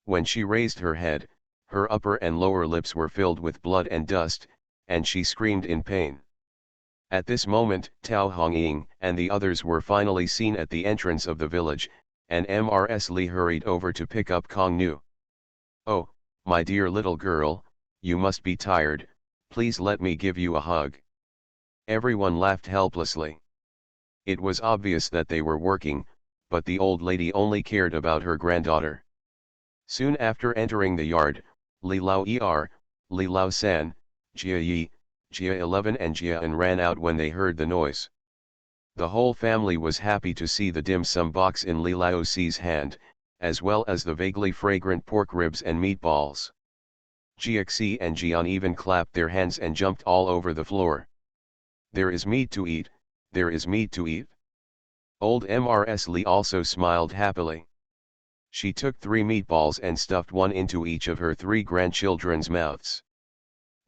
When she raised her head, her upper and lower lips were filled with blood and dust, and she screamed in pain. At this moment, Tao Hongying and the others were finally seen at the entrance of the village, and Mrs. Li hurried over to pick up Kong Nu. "Oh, my dear little girl, you must be tired, please let me give you a hug." Everyone laughed helplessly. It was obvious that they were working, but the old lady only cared about her granddaughter. Soon after entering the yard, Li Lao Er, Li Lao San, Jia Yi, Jia 11 and Jia An ran out when they heard the noise. The whole family was happy to see the dim sum box in Li Laozi's hand, as well as the vaguely fragrant pork ribs and meatballs. Jiaxi and Jian even clapped their hands and jumped all over the floor. "There is meat to eat, there is meat to eat." Old Mrs. Li also smiled happily. She took 3 meatballs and stuffed one into each of her 3 grandchildren's mouths.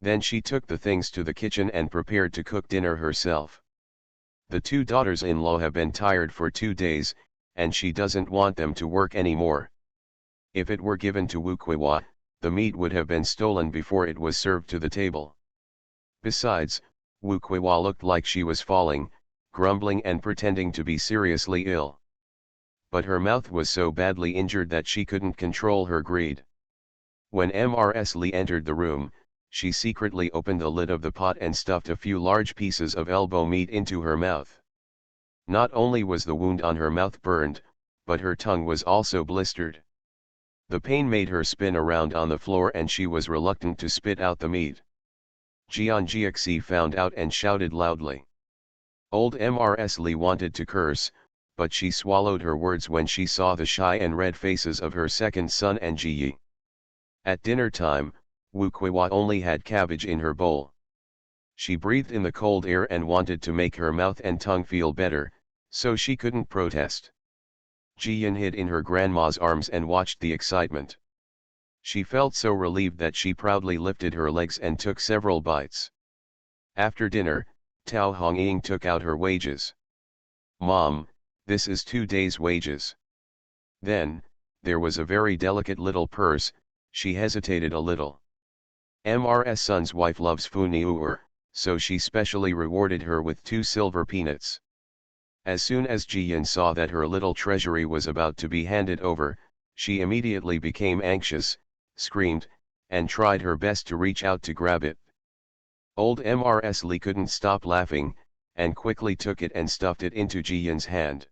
Then she took the things to the kitchen and prepared to cook dinner herself. The 2 daughters-in-law have been tired for 2 days, and she doesn't want them to work anymore. If it were given to Wu Kuiwa, the meat would have been stolen before it was served to the table. Besides, Wu Kuiwa looked like she was falling, grumbling and pretending to be seriously ill. But her mouth was so badly injured that she couldn't control her greed. When Mrs. Li entered the room, she secretly opened the lid of the pot and stuffed a few large pieces of elbow meat into her mouth. Not only was the wound on her mouth burned, but her tongue was also blistered. The pain made her spin around on the floor and she was reluctant to spit out the meat. Jian Jiaxi found out and shouted loudly. Old Mrs. Li wanted to curse, but she swallowed her words when she saw the shy and red faces of her second son and Ji Yi. At dinner time, Wu Kuiwa only had cabbage in her bowl. She breathed in the cold air and wanted to make her mouth and tongue feel better, so she couldn't protest. Jiyan hid in her grandma's arms and watched the excitement. She felt so relieved that she proudly lifted her legs and took several bites. After dinner, Tao Hongying took out her wages. "Mom, this is 2 days' wages." Then, there was a very delicate little purse. She hesitated a little. MR's son's wife loves funiuer, so she specially rewarded her with 2 silver peanuts. As soon as Jiyan saw that her little treasury was about to be handed over, she immediately became anxious, screamed, and tried her best to reach out to grab it. Old Mrs. Lee couldn't stop laughing, and quickly took it and stuffed it into Jiyan's hand.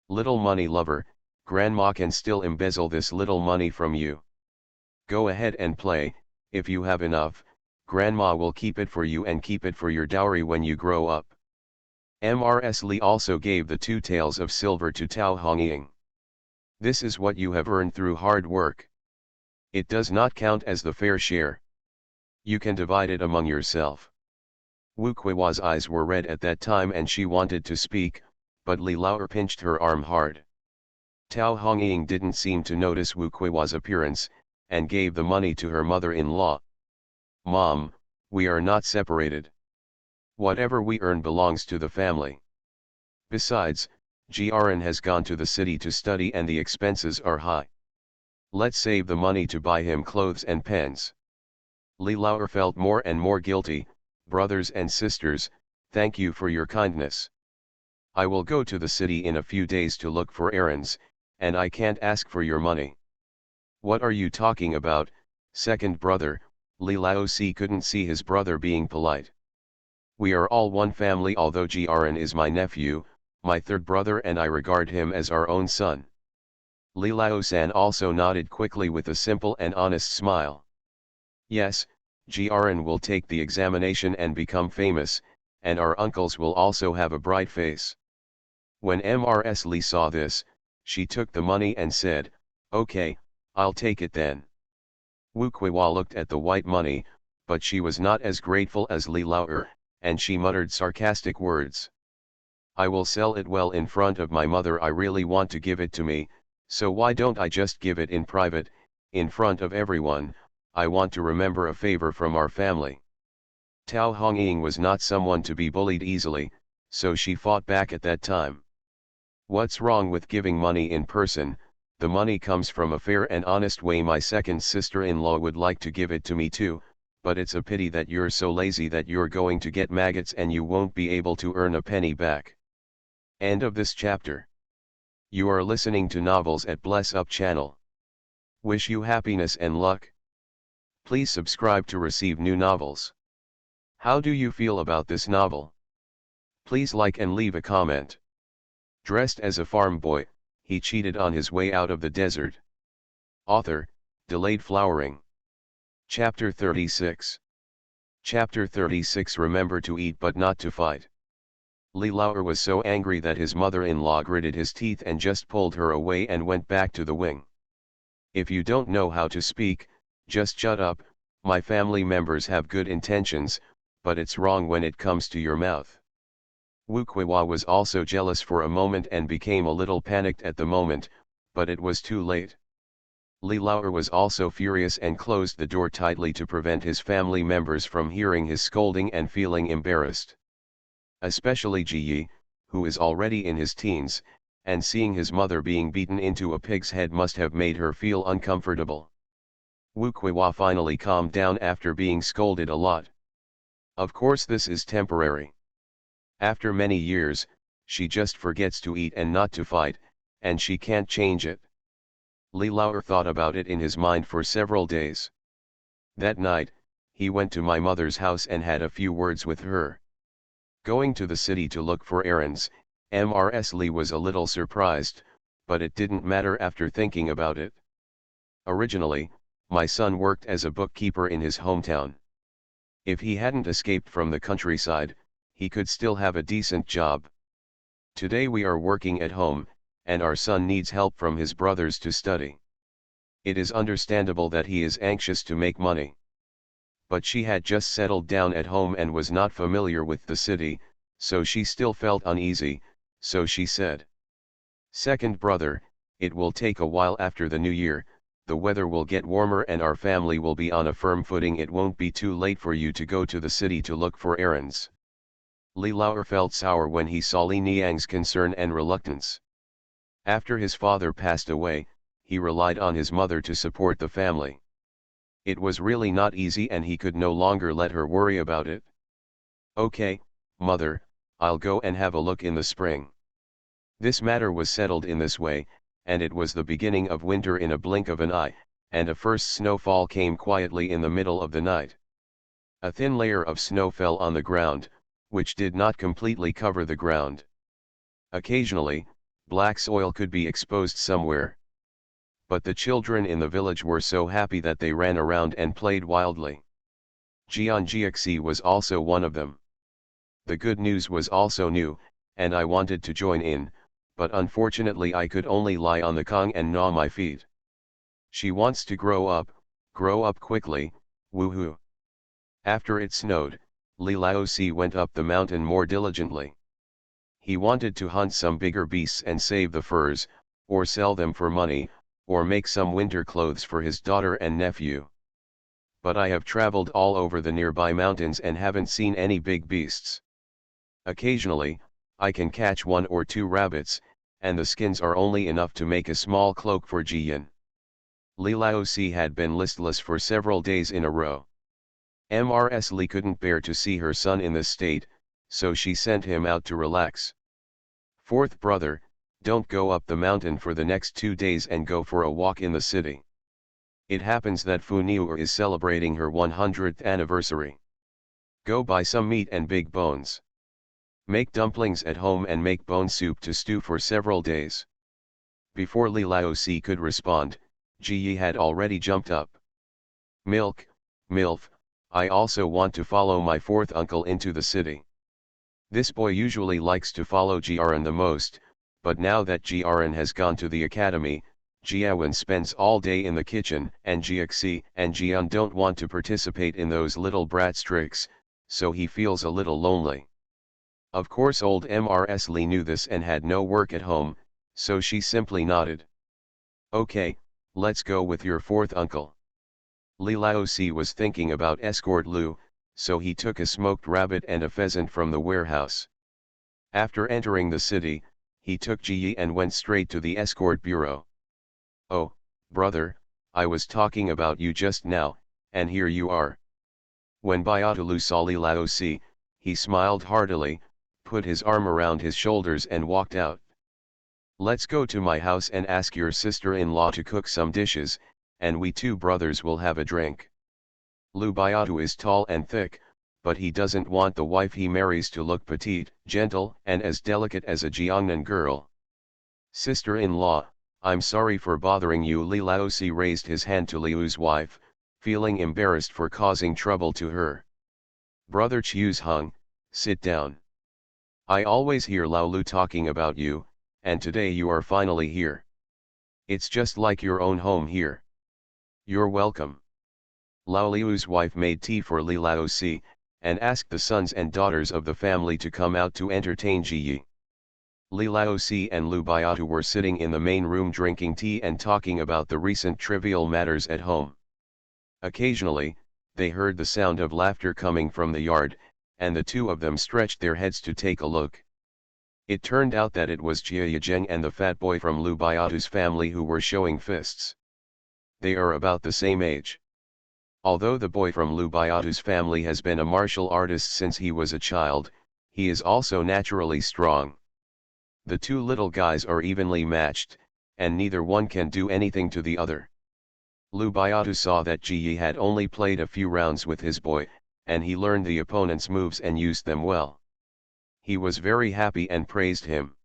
"Little money lover, Grandma can still embezzle this little money from you. Go ahead and play. If you have enough, Grandma will keep it for you and keep it for your dowry when you grow up." Mrs. Lee also gave the 2 taels of silver to Tao Hongying. "This is what you have earned through hard work. It does not count as the fair share. You can divide it among yourself." Wu Kuiwa's eyes were red at that time and she wanted to speak, but Li Laoer pinched her arm hard. Tao Hongying didn't seem to notice Wu Kuiwa's appearance, and gave the money to her mother-in-law. "Mom, we are not separated. Whatever we earn belongs to the family. Besides, Grn has gone to the city to study and the expenses are high. Let's save the money to buy him clothes and pens." Li Laoer felt more and more guilty. "Brothers and sisters, thank you for your kindness. I will go to the city in a few days to look for errands, and I can't ask for your money." "What are you talking about, second brother?" Li Laozi couldn't see his brother being polite. "We are all one family, although Grn is my nephew, my third brother, and I regard him as our own son." Li Lao-san also nodded quickly with a simple and honest smile. "Yes, Grn will take the examination and become famous, and our uncles will also have a bright face." When Mrs. Lee saw this, she took the money and said, "Okay, I'll take it then." Wu Kuiwa looked at the white money, but she was not as grateful as Li Laoer, and she muttered sarcastic words. "I will sell it well in front of my mother. I really want to give it to me, so why don't I just give it in private, in front of everyone? I want to remember a favor from our family." Tao Hongying was not someone to be bullied easily, so she fought back at that time. "What's wrong with giving money in person? The money comes from a fair and honest way. My second sister-in-law would like to give it to me too, but it's a pity that you're so lazy that you're going to get maggots and you won't be able to earn a penny back." End of this chapter. You are listening to Novels at Bless Up channel. Wish you happiness and luck. Please subscribe to receive new novels. How do you feel about this novel? Please like and leave a comment. Dressed as a farm boy, he cheated on his way out of the desert. Author, Delayed Flowering. Chapter 36. Chapter 36. Remember to eat but not to fight. Li Laoer was so angry that his mother-in-law gritted his teeth and just pulled her away and went back to the wing. "If you don't know how to speak, just shut up. My family members have good intentions, but it's wrong when it comes to your mouth." Wu Kuiwa was also jealous for a moment and became a little panicked at the moment, but it was too late. Li Laoer was also furious and closed the door tightly to prevent his family members from hearing his scolding and feeling embarrassed. Especially Ji Yi, who is already in his teens, and seeing his mother being beaten into a pig's head must have made her feel uncomfortable. Wu Kuiwa finally calmed down after being scolded a lot. Of course this is temporary. After many years, she just forgets to eat and not to fight, and she can't change it. Li Laoer thought about it in his mind for several days. That night, he went to my mother's house and had a few words with her. Going to the city to look for errands, Mrs. Lee was a little surprised, but it didn't matter after thinking about it. Originally, my son worked as a bookkeeper in his hometown. If he hadn't escaped from the countryside, he could still have a decent job. Today we are working at home, and our son needs help from his brothers to study. It is understandable that he is anxious to make money. But she had just settled down at home and was not familiar with the city, so she still felt uneasy, so she said. Second brother, it will take a while after the new year, the weather will get warmer and our family will be on a firm footing. It won't be too late for you to go to the city to look for errands. Li Lao felt sour when he saw Li Niang's concern and reluctance. After his father passed away, he relied on his mother to support the family. It was really not easy and he could no longer let her worry about it. Okay, mother, I'll go and have a look in the spring. This matter was settled in this way, and it was the beginning of winter in a blink of an eye, and a first snowfall came quietly in the middle of the night. A thin layer of snow fell on the ground, which did not completely cover the ground. Occasionally, black soil could be exposed somewhere. But the children in the village were so happy that they ran around and played wildly. Jian Jiaxi was also one of them. The good news was also new, and I wanted to join in, but unfortunately I could only lie on the kong and gnaw my feet. She wants to grow up quickly, woohoo. After it snowed, Li Laozi went up the mountain more diligently. He wanted to hunt some bigger beasts and save the furs, or sell them for money, or make some winter clothes for his daughter and nephew. But I have traveled all over the nearby mountains and haven't seen any big beasts. Occasionally, I can catch 1 or 2 rabbits, and the skins are only enough to make a small cloak for Jiyan. Li Laozi had been listless for several days in a row. Mrs. Li couldn't bear to see her son in this state, so she sent him out to relax. Fourth brother, don't go up the mountain for the next 2 days and go for a walk in the city. It happens that Fu Niu is celebrating her 100th anniversary. Go buy some meat and big bones. Make dumplings at home and make bone soup to stew for several days. Before Li Laozi could respond, Ji Yi had already jumped up. Milk, MILF, I also want to follow my fourth uncle into the city. This boy usually likes to follow Jiaran the most, but now that Jiaran has gone to the academy, Jiawen spends all day in the kitchen and Jiaxi and Jian don't want to participate in those little brat's tricks, so he feels a little lonely. Of course old Mrs. Li knew this and had no work at home, so she simply nodded. Okay, let's go with your fourth uncle. Li Laozi was thinking about escort Lu, so he took a smoked rabbit and a pheasant from the warehouse. After entering the city, he took Ji Yi and went straight to the escort bureau. Oh, brother, I was talking about you just now, and here you are. When Biatulu saw Li Laozi, he smiled heartily, put his arm around his shoulders and walked out. Let's go to my house and ask your sister-in-law to cook some dishes, and we 2 brothers will have a drink. Lu Biatu is tall and thick, but he doesn't want the wife he marries to look petite, gentle and as delicate as a Jiangnan girl. Sister-in-law, I'm sorry for bothering you. Li Laozi raised his hand to Liu's wife, feeling embarrassed for causing trouble to her. Brother Chiu's Hung, sit down. I always hear Lao Lu talking about you, and today you are finally here. It's just like your own home here. You're welcome. Lao Liu's wife made tea for Li Laozi, and asked the sons and daughters of the family to come out to entertain Ji Yi. Li Laozi and Lu Biatu were sitting in the main room drinking tea and talking about the recent trivial matters at home. Occasionally, they heard the sound of laughter coming from the yard, and the 2 of them stretched their heads to take a look. It turned out that it was Jia Yizheng and the fat boy from Lu Biatu's family who were showing fists. They are about the same age. Although the boy from Lu Biatu's family has been a martial artist since he was a child, he is also naturally strong. The 2 little guys are evenly matched, and neither one can do anything to the other. Lu Biatu saw that Ji Yi had only played a few rounds with his boy, and he learned the opponent's moves and used them well. He was very happy and praised him.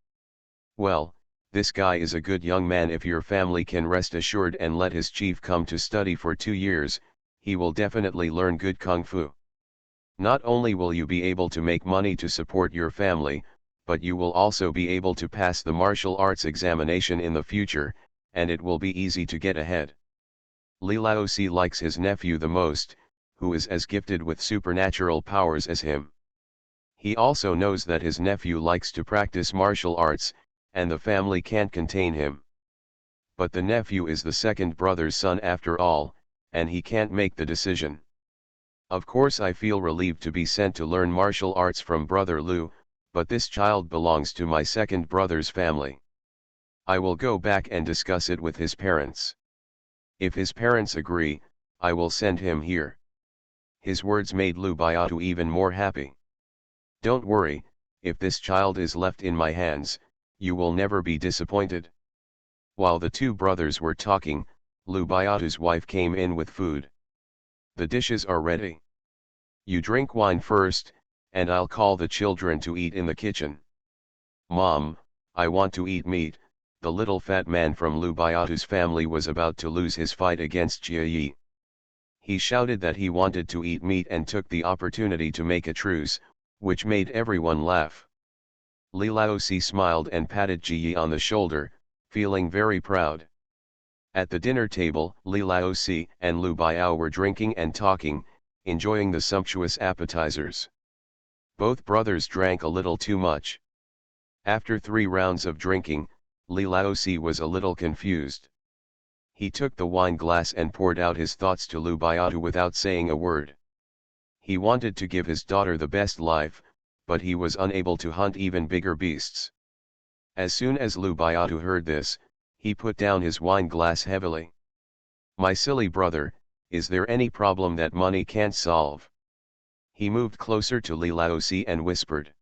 Well, this guy is a good young man. If your family can rest assured and let his chief come to study for 2 years, he will definitely learn good kung fu. Not only will you be able to make money to support your family, but you will also be able to pass the martial arts examination in the future, and it will be easy to get ahead. Li Laozi likes his nephew the most, who is as gifted with supernatural powers as him. He also knows that his nephew likes to practice martial arts, and the family can't contain him. But the nephew is the second brother's son after all, and he can't make the decision. Of course I feel relieved to be sent to learn martial arts from brother Lu, but this child belongs to my second brother's family. I will go back and discuss it with his parents. If his parents agree, I will send him here. His words made Lu Baiatu even more happy. Don't worry, if this child is left in my hands, you will never be disappointed. While the two brothers were talking, Lu Baiatu's wife came in with food. The dishes are ready. You drink wine first, and I'll call the children to eat in the kitchen. Mom, I want to eat meat. The little fat man from Lu Baiatu's family was about to lose his fight against Jia Yi. He shouted that he wanted to eat meat and took the opportunity to make a truce, which made everyone laugh. Li Laozi smiled and patted Jia Yi on the shoulder, feeling very proud. At the dinner table, Li Laozi and Lu Baiao were drinking and talking, enjoying the sumptuous appetizers. Both brothers drank a little too much. After 3 rounds of drinking, Li Laozi was a little confused. He took the wine glass and poured out his thoughts to Lu Baiatu without saying a word. He wanted to give his daughter the best life, but he was unable to hunt even bigger beasts. As soon as Lu Baiatu heard this, he put down his wine glass heavily. My silly brother, is there any problem that money can't solve? He moved closer to Li Laozi and whispered.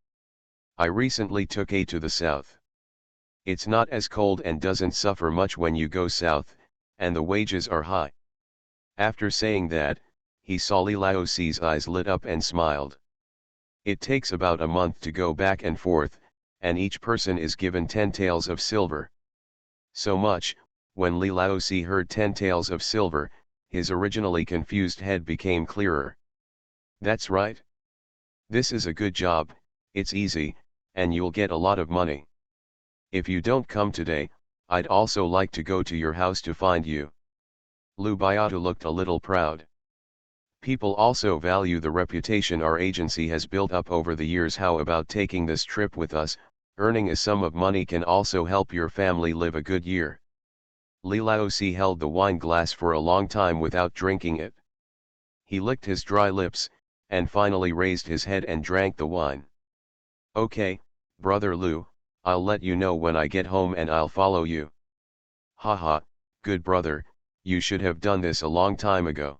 I recently took A to the south. It's not as cold and doesn't suffer much when you go south, and the wages are high. After saying that, he saw Li Laozi's eyes lit up and smiled. It takes about a month to go back and forth, and each person is given 10 taels of silver. So much, when Li Laozi heard 10 taels of silver, his originally confused head became clearer. That's right. This is a good job, it's easy, and you'll get a lot of money. If you don't come today, I'd also like to go to your house to find you. Lu Baiatu looked a little proud. People also value the reputation our agency has built up over the years. How about taking this trip with us? Earning a sum of money can also help your family live a good year. Li Laozi held the wine glass for a long time without drinking it. He licked his dry lips, and finally raised his head and drank the wine. Okay, brother Lu, I'll let you know when I get home and I'll follow you. Haha, good brother, you should have done this a long time ago.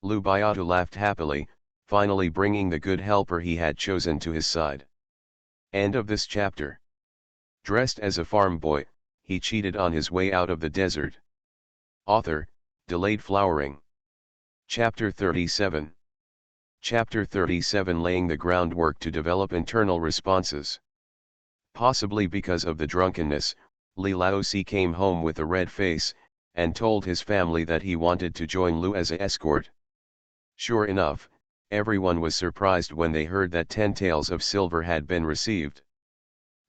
Lu Baiatu laughed happily, finally bringing the good helper he had chosen to his side. End of this chapter. Dressed as a farm boy, he cheated on his way out of the desert. Author, Delayed Flowering. Chapter 37. Chapter 37, laying the groundwork to develop internal responses. Possibly because of the drunkenness, Li Laozi came home with a red face, and told his family that he wanted to join Lu as an escort. Sure enough, everyone was surprised when they heard that 10 taels of silver had been received.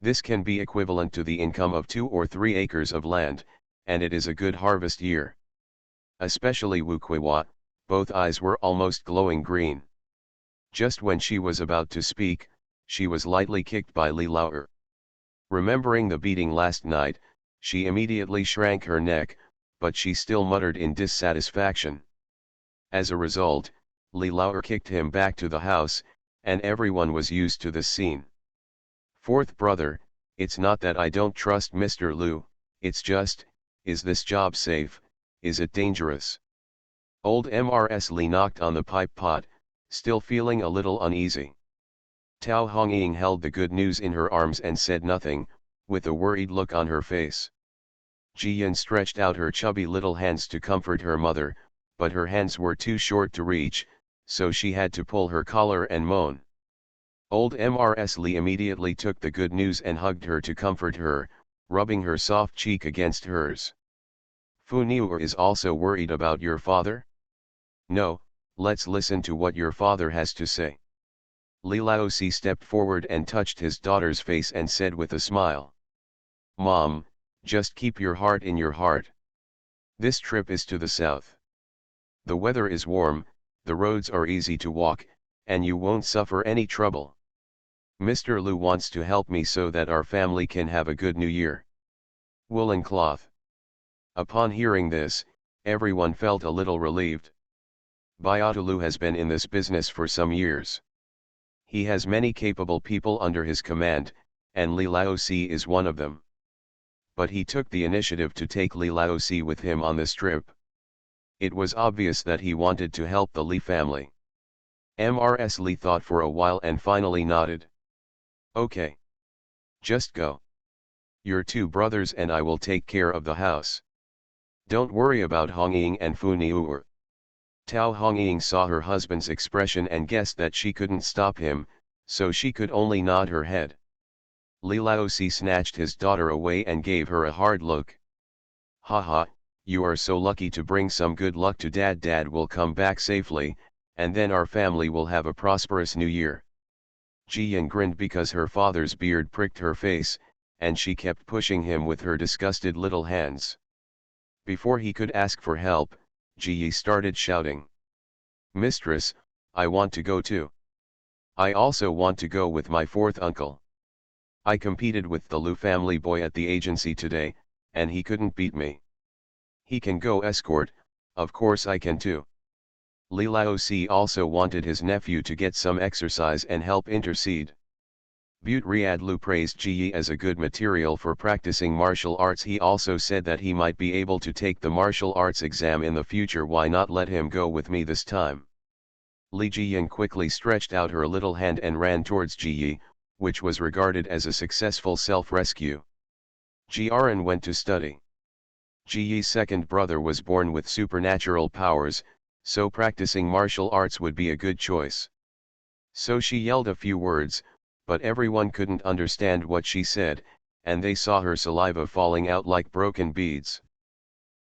This can be equivalent to the income of 2 or 3 acres of land, and it is a good harvest year. Especially Wu Kuiwa, both eyes were almost glowing green. Just when she was about to speak, she was lightly kicked by Li Lao. Remembering the beating last night, she immediately shrank her neck, but she still muttered in dissatisfaction. As a result, Li Lao kicked him back to the house, and everyone was used to this scene. Fourth brother, it's not that I don't trust Mr. Lu, it's just, is this job safe, is it dangerous? Old Mrs. Li knocked on the pipe pot, still feeling a little uneasy. Tao Hongying held the good news in her arms and said nothing, with a worried look on her face. Jiyan stretched out her chubby little hands to comfort her mother, but her hands were too short to reach, so she had to pull her collar and moan. Old Mrs. Li immediately took the good news and hugged her to comfort her, rubbing her soft cheek against hers. Fu Niu is also worried about your father? No, let's listen to what your father has to say. Li Laozi stepped forward and touched his daughter's face and said with a smile. Mom, just keep your heart in your heart. This trip is to the south. The weather is warm, the roads are easy to walk, and you won't suffer any trouble. Mr. Lu wants to help me so that our family can have a good new year. Woolen cloth. Upon hearing this, everyone felt a little relieved. Bayatulu has been in this business for some years. He has many capable people under his command, and Li Laosi is one of them. But he took the initiative to take Li Laosi with him on this trip. It was obvious that he wanted to help the Li family. Mrs. Li thought for a while and finally nodded. Okay. Just go. Your two brothers and I will take care of the house. Don't worry about Hongying and Fu Niuer. Tao Hongying saw her husband's expression and guessed that she couldn't stop him, so she could only nod her head. Li Laosi snatched his daughter away and gave her a hard look. Haha, you are so lucky to bring some good luck to Dad. Dad will come back safely, and then our family will have a prosperous new year. Jiyan grinned because her father's beard pricked her face, and she kept pushing him with her disgusted little hands. Before he could ask for help, Ji started shouting. Mistress, I want to go too. I also want to go with my fourth uncle. I competed with the Lu family boy at the agency today, and he couldn't beat me. He can go escort, of course I can too. Li Laosi also wanted his nephew to get some exercise and help intercede. Butte Riad Lu praised Ji as a good material for practicing martial arts. He also said that he might be able to take the martial arts exam in the future. Why not let him go with me this time? Li Jiyan quickly stretched out her little hand and ran towards Ji, which was regarded as a successful self-rescue. Jiaran went to study. Ji's second brother was born with supernatural powers, so practicing martial arts would be a good choice. So she yelled a few words, but everyone couldn't understand what she said, and they saw her saliva falling out like broken beads.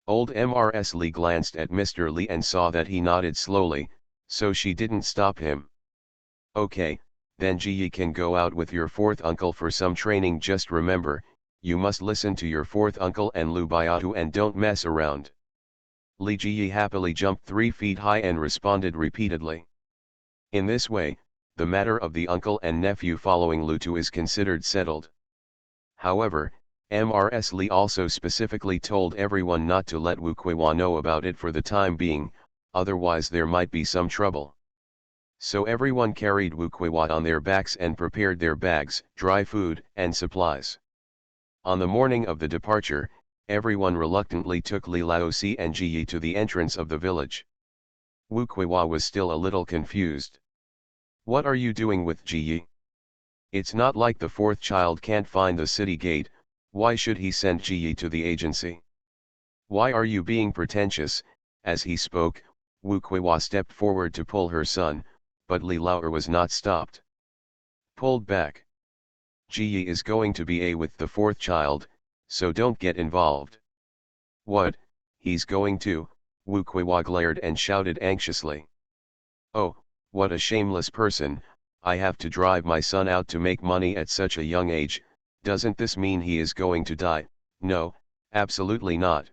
Old Mrs. Li glanced at Mr. Li and saw that he nodded slowly, so she didn't stop him. Okay, then Ji can go out with your fourth uncle for some training. Just remember, you must listen to your fourth uncle and Lu Baiatu and don't mess around. Li Ji happily jumped 3 feet high and responded repeatedly. In this way, the matter of the uncle and nephew following Lu Tu is considered settled. However, Mrs. Li also specifically told everyone not to let Wu Kuiwa know about it for the time being, otherwise there might be some trouble. So everyone carried Wu Kuiwa on their backs and prepared their bags, dry food, and supplies. On the morning of the departure, everyone reluctantly took Li Laosi and Ji to the entrance of the village. Wu Kuiwa was still a little confused. What are you doing with Ji? It's not like the fourth child can't find the city gate. Why should he send Ji to the agency? Why are you being pretentious? As he spoke, Wu Kuiwa stepped forward to pull her son, but Li Laoer was not stopped. Pulled back. Ji is going to be with the fourth child, so don't get involved. What, he's going to? Wu Kuiwa glared and shouted anxiously. Oh, what a shameless person, I have to drive my son out to make money at such a young age. Doesn't this mean he is going to die? No, absolutely not.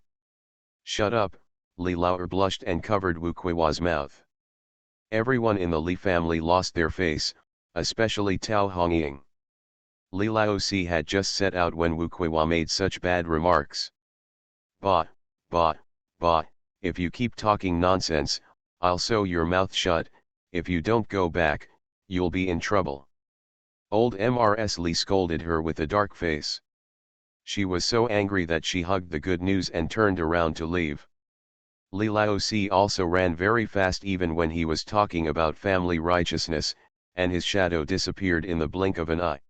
Shut up, Li Laoer blushed and covered Wu Kuiwa's mouth. Everyone in the Li family lost their face, especially Tao Hongying. Li Laosi had just set out when Wu Kuiwa made such bad remarks. Bah, if you keep talking nonsense, I'll sew your mouth shut. If you don't go back, you'll be in trouble. Old Mrs. Li scolded her with a dark face. She was so angry that she hugged the good news and turned around to leave. Li Laosi also ran very fast even when he was talking about family righteousness, and his shadow disappeared in the blink of an eye.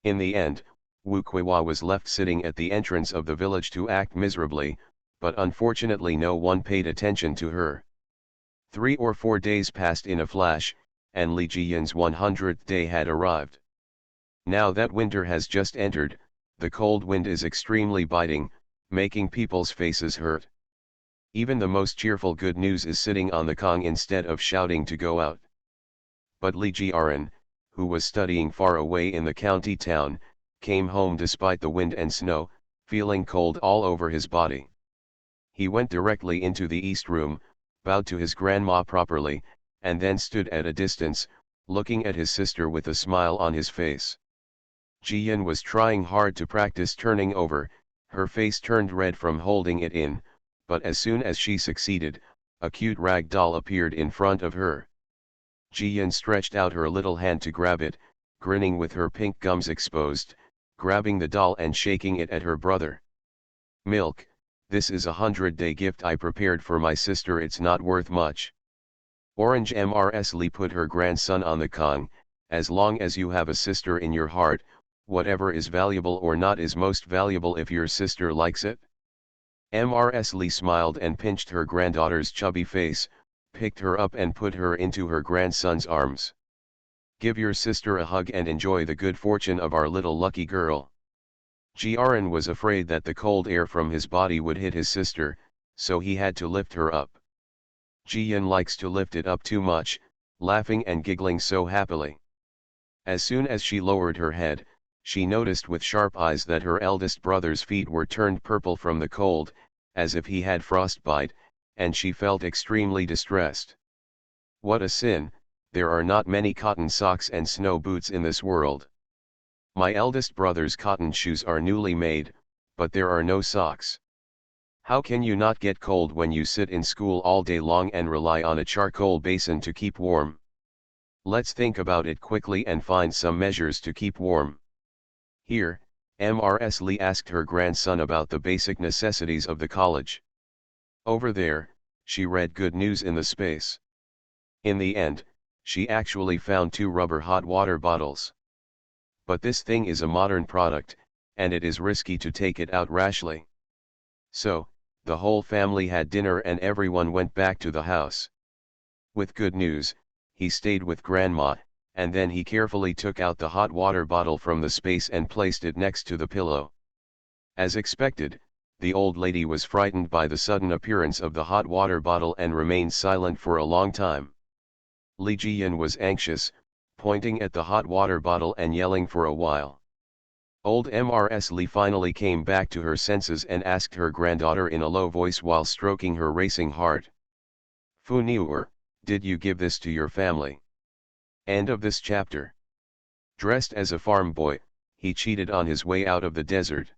In the end, Wu Kuiwa was left sitting at the entrance of the village to act miserably, but unfortunately no one paid attention to her. 3 or 4 days passed in a flash, and Li Jiyan's 100th day had arrived. Now that winter has just entered, the cold wind is extremely biting, making people's faces hurt. Even the most cheerful good news is sitting on the Kong instead of shouting to go out. But Li Jiaran, who was studying far away in the county town, came home despite the wind and snow, feeling cold all over his body. He went directly into the east room, bowed to his grandma properly, and then stood at a distance, looking at his sister with a smile on his face. Jian was trying hard to practice turning over, her face turned red from holding it in, but as soon as she succeeded, a cute rag doll appeared in front of her. Jian stretched out her little hand to grab it, grinning with her pink gums exposed, grabbing the doll and shaking it at her brother. "Milk, this is a 100-day gift I prepared for my sister, it's not worth much." Orange Mrs. Lee put her grandson on the Kong, "As long as you have a sister in your heart, whatever is valuable or not is most valuable if your sister likes it." Mrs. Lee smiled and pinched her granddaughter's chubby face, picked her up and put her into her grandson's arms. "Give your sister a hug and enjoy the good fortune of our little lucky girl." Jiaran was afraid that the cold air from his body would hit his sister, so he had to lift her up. Jian likes to lift it up too much, laughing and giggling so happily. As soon as she lowered her head, she noticed with sharp eyes that her eldest brother's feet were turned purple from the cold, as if he had frostbite, and she felt extremely distressed. "What a sin, there are not many cotton socks and snow boots in this world. My eldest brother's cotton shoes are newly made, but there are no socks. How can you not get cold when you sit in school all day long and rely on a charcoal basin to keep warm? Let's think about it quickly and find some measures to keep warm." Here, Mrs. Lee asked her grandson about the basic necessities of the college. Over there, she read good news in the space. In the end, she actually found 2 rubber hot water bottles. But this thing is a modern product, and it is risky to take it out rashly. So, the whole family had dinner and everyone went back to the house. With good news, he stayed with grandma, and then he carefully took out the hot water bottle from the space and placed it next to the pillow. As expected, the old lady was frightened by the sudden appearance of the hot water bottle and remained silent for a long time. Li Jian was anxious, pointing at the hot water bottle and yelling for a while. Old Mrs. Lee finally came back to her senses and asked her granddaughter in a low voice while stroking her racing heart. "Fu Niuer, did you give this to your family?" End of this chapter. Dressed as a farm boy, he cheated on his way out of the desert.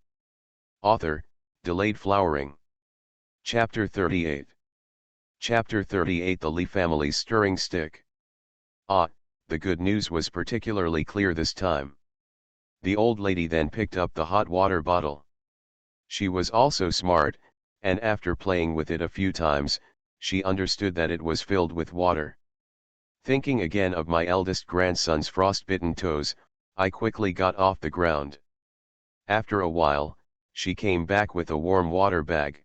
Author, Delayed Flowering. Chapter 38. Chapter 38, The Lee Family's Stirring Stick. The good news was particularly clear this time. The old lady then picked up the hot water bottle. She was also smart, and after playing with it a few times, she understood that it was filled with water. Thinking again of my eldest grandson's frostbitten toes, I quickly got off the ground. After a while, she came back with a warm water bag.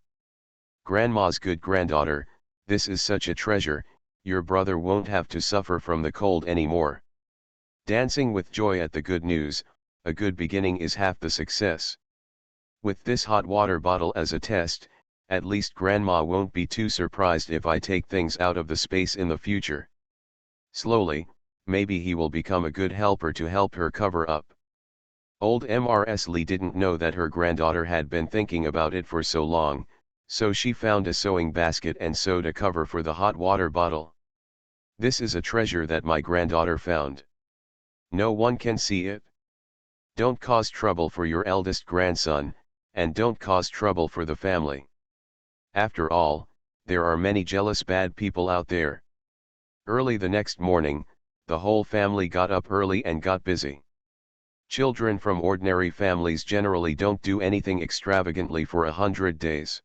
"Grandma's good granddaughter, this is such a treasure, your brother won't have to suffer from the cold anymore." Dancing with joy at the good news, a good beginning is half the success. With this hot water bottle as a test, at least grandma won't be too surprised if I take things out of the space in the future. Slowly, maybe he will become a good helper to help her cover up. Old Mrs. Lee didn't know that her granddaughter had been thinking about it for so long, so she found a sewing basket and sewed a cover for the hot water bottle. "This is a treasure that my granddaughter found. No one can see it. Don't cause trouble for your eldest grandson, and don't cause trouble for the family. After all, there are many jealous bad people out there." Early the next morning, the whole family got up early and got busy. Children from ordinary families generally don't do anything extravagantly for 100 days.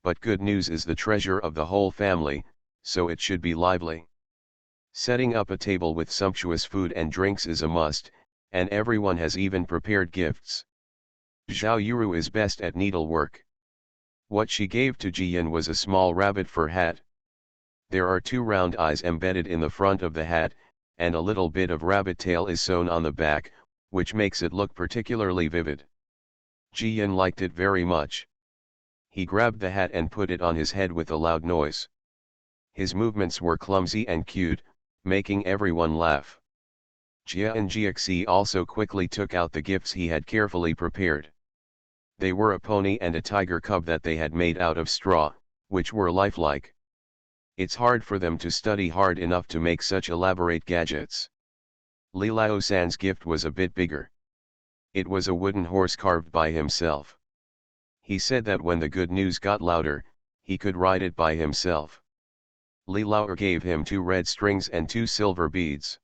But good news is the treasure of the whole family, so it should be lively. Setting up a table with sumptuous food and drinks is a must, and everyone has even prepared gifts. Zhao Yuru is best at needlework. What she gave to Jian was a small rabbit fur hat. There are 2 round eyes embedded in the front of the hat, and a little bit of rabbit tail is sewn on the back, which makes it look particularly vivid. Jian liked it very much. He grabbed the hat and put it on his head with a loud noise. His movements were clumsy and cute, making everyone laugh. Jia and Jiaxi also quickly took out the gifts he had carefully prepared. They were a pony and a tiger cub that they had made out of straw, which were lifelike. It's hard for them to study hard enough to make such elaborate gadgets. Li Lao-san's gift was a bit bigger. It was a wooden horse carved by himself. He said that when the good news got louder, he could ride it by himself. Li Lao gave him 2 red strings and 2 silver beads.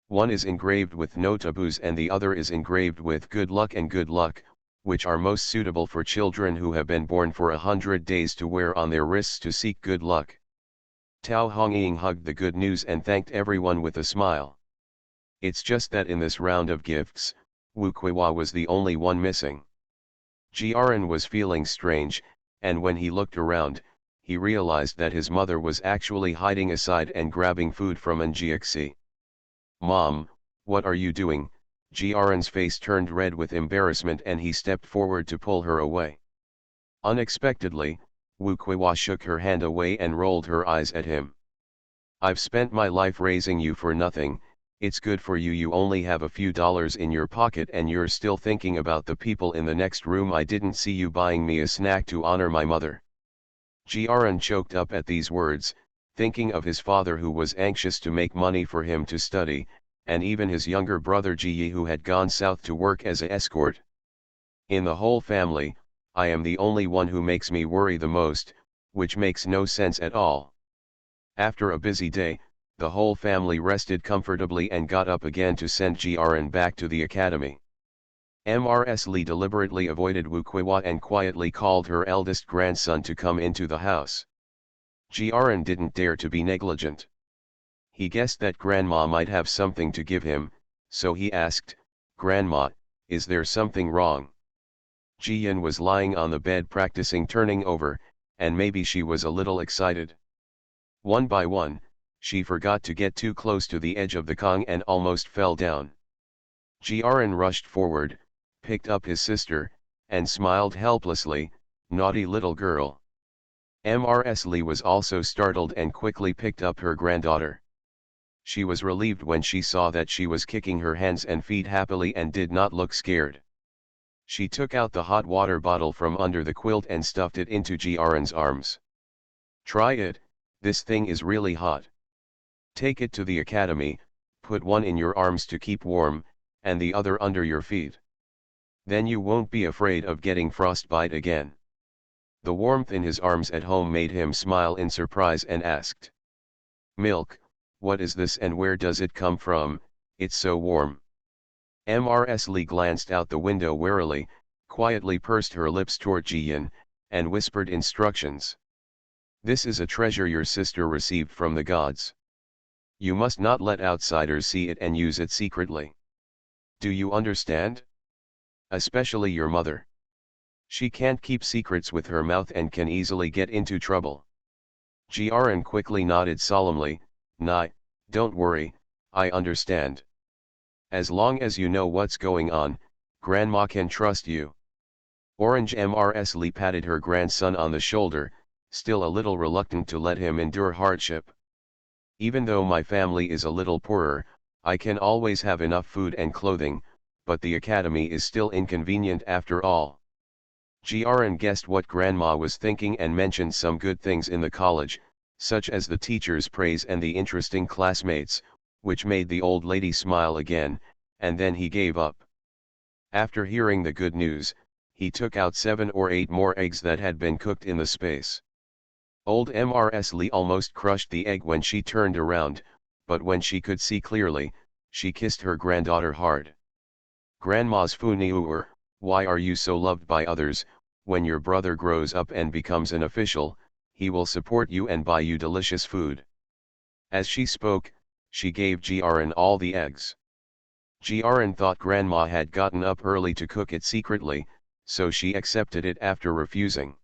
One is engraved with no taboos and the other is engraved with good luck and good luck, which are most suitable for children who have been born for 100 days to wear on their wrists to seek good luck. Tao Hongying hugged the good news and thanked everyone with a smile. It's just that in this round of gifts, Wu Kuiwa was the only one missing. Jiaran was feeling strange, and when he looked around, he realized that his mother was actually hiding aside and grabbing food from Njixi. "Mom, what are you doing?" Jiaran's face turned red with embarrassment and he stepped forward to pull her away. Unexpectedly, Wu Kuiwa shook her hand away and rolled her eyes at him. "I've spent my life raising you for nothing. It's good for you you only have a few dollars in your pocket and you're still thinking about the people in the next room. I didn't see you buying me a snack to honor my mother." Jiaran choked up at these words, thinking of his father who was anxious to make money for him to study, and even his younger brother Ji who had gone south to work as an escort. "In the whole family, I am the only one who makes me worry the most, which makes no sense at all." After a busy day, the whole family rested comfortably and got up again to send Jiaran back to the academy. Mrs. Li deliberately avoided Wu Kuiwa and quietly called her eldest grandson to come into the house. Jiaran didn't dare to be negligent. He guessed that Grandma might have something to give him, so he asked, "Grandma, is there something wrong?" Jiyan was lying on the bed practicing turning over, and maybe she was a little excited. One by one, she forgot to get too close to the edge of the Kong and almost fell down. Jiaran rushed forward, picked up his sister, and smiled helplessly, "Naughty little girl." Mrs. Li was also startled and quickly picked up her granddaughter. She was relieved when she saw that she was kicking her hands and feet happily and did not look scared. She took out the hot water bottle from under the quilt and stuffed it into Jiaran's arms. "Try it, this thing is really hot. Take it to the academy, put one in your arms to keep warm, and the other under your feet. Then you won't be afraid of getting frostbite again." The warmth in his arms at home made him smile in surprise and asked, "Milk, what is this and where does it come from? It's so warm." Mrs. Li glanced out the window warily, quietly pursed her lips toward Jiyan, and whispered instructions. "This is a treasure your sister received from the gods. You must not let outsiders see it and use it secretly. Do you understand? Especially your mother. She can't keep secrets with her mouth and can easily get into trouble." Jiaran quickly nodded solemnly, Don't worry, I understand. As long as you know what's going on, Grandma can trust you." Orange Mrs. Li patted her grandson on the shoulder, still a little reluctant to let him endure hardship. "Even though my family is a little poorer, I can always have enough food and clothing, but the academy is still inconvenient after all." Jiaran guessed what Grandma was thinking and mentioned some good things in the college, such as the teacher's praise and the interesting classmates, which made the old lady smile again, and then he gave up. After hearing the good news, he took out 7 or 8 more eggs that had been cooked in the space. Old Mrs. Li almost crushed the egg when she turned around, but when she could see clearly, she kissed her granddaughter hard. "Grandma's Funiuer, why are you so loved by others? When your brother grows up and becomes an official, he will support you and buy you delicious food." As she spoke, she gave Jiaran all the eggs. Jiaran thought Grandma had gotten up early to cook it secretly, so she accepted it after refusing.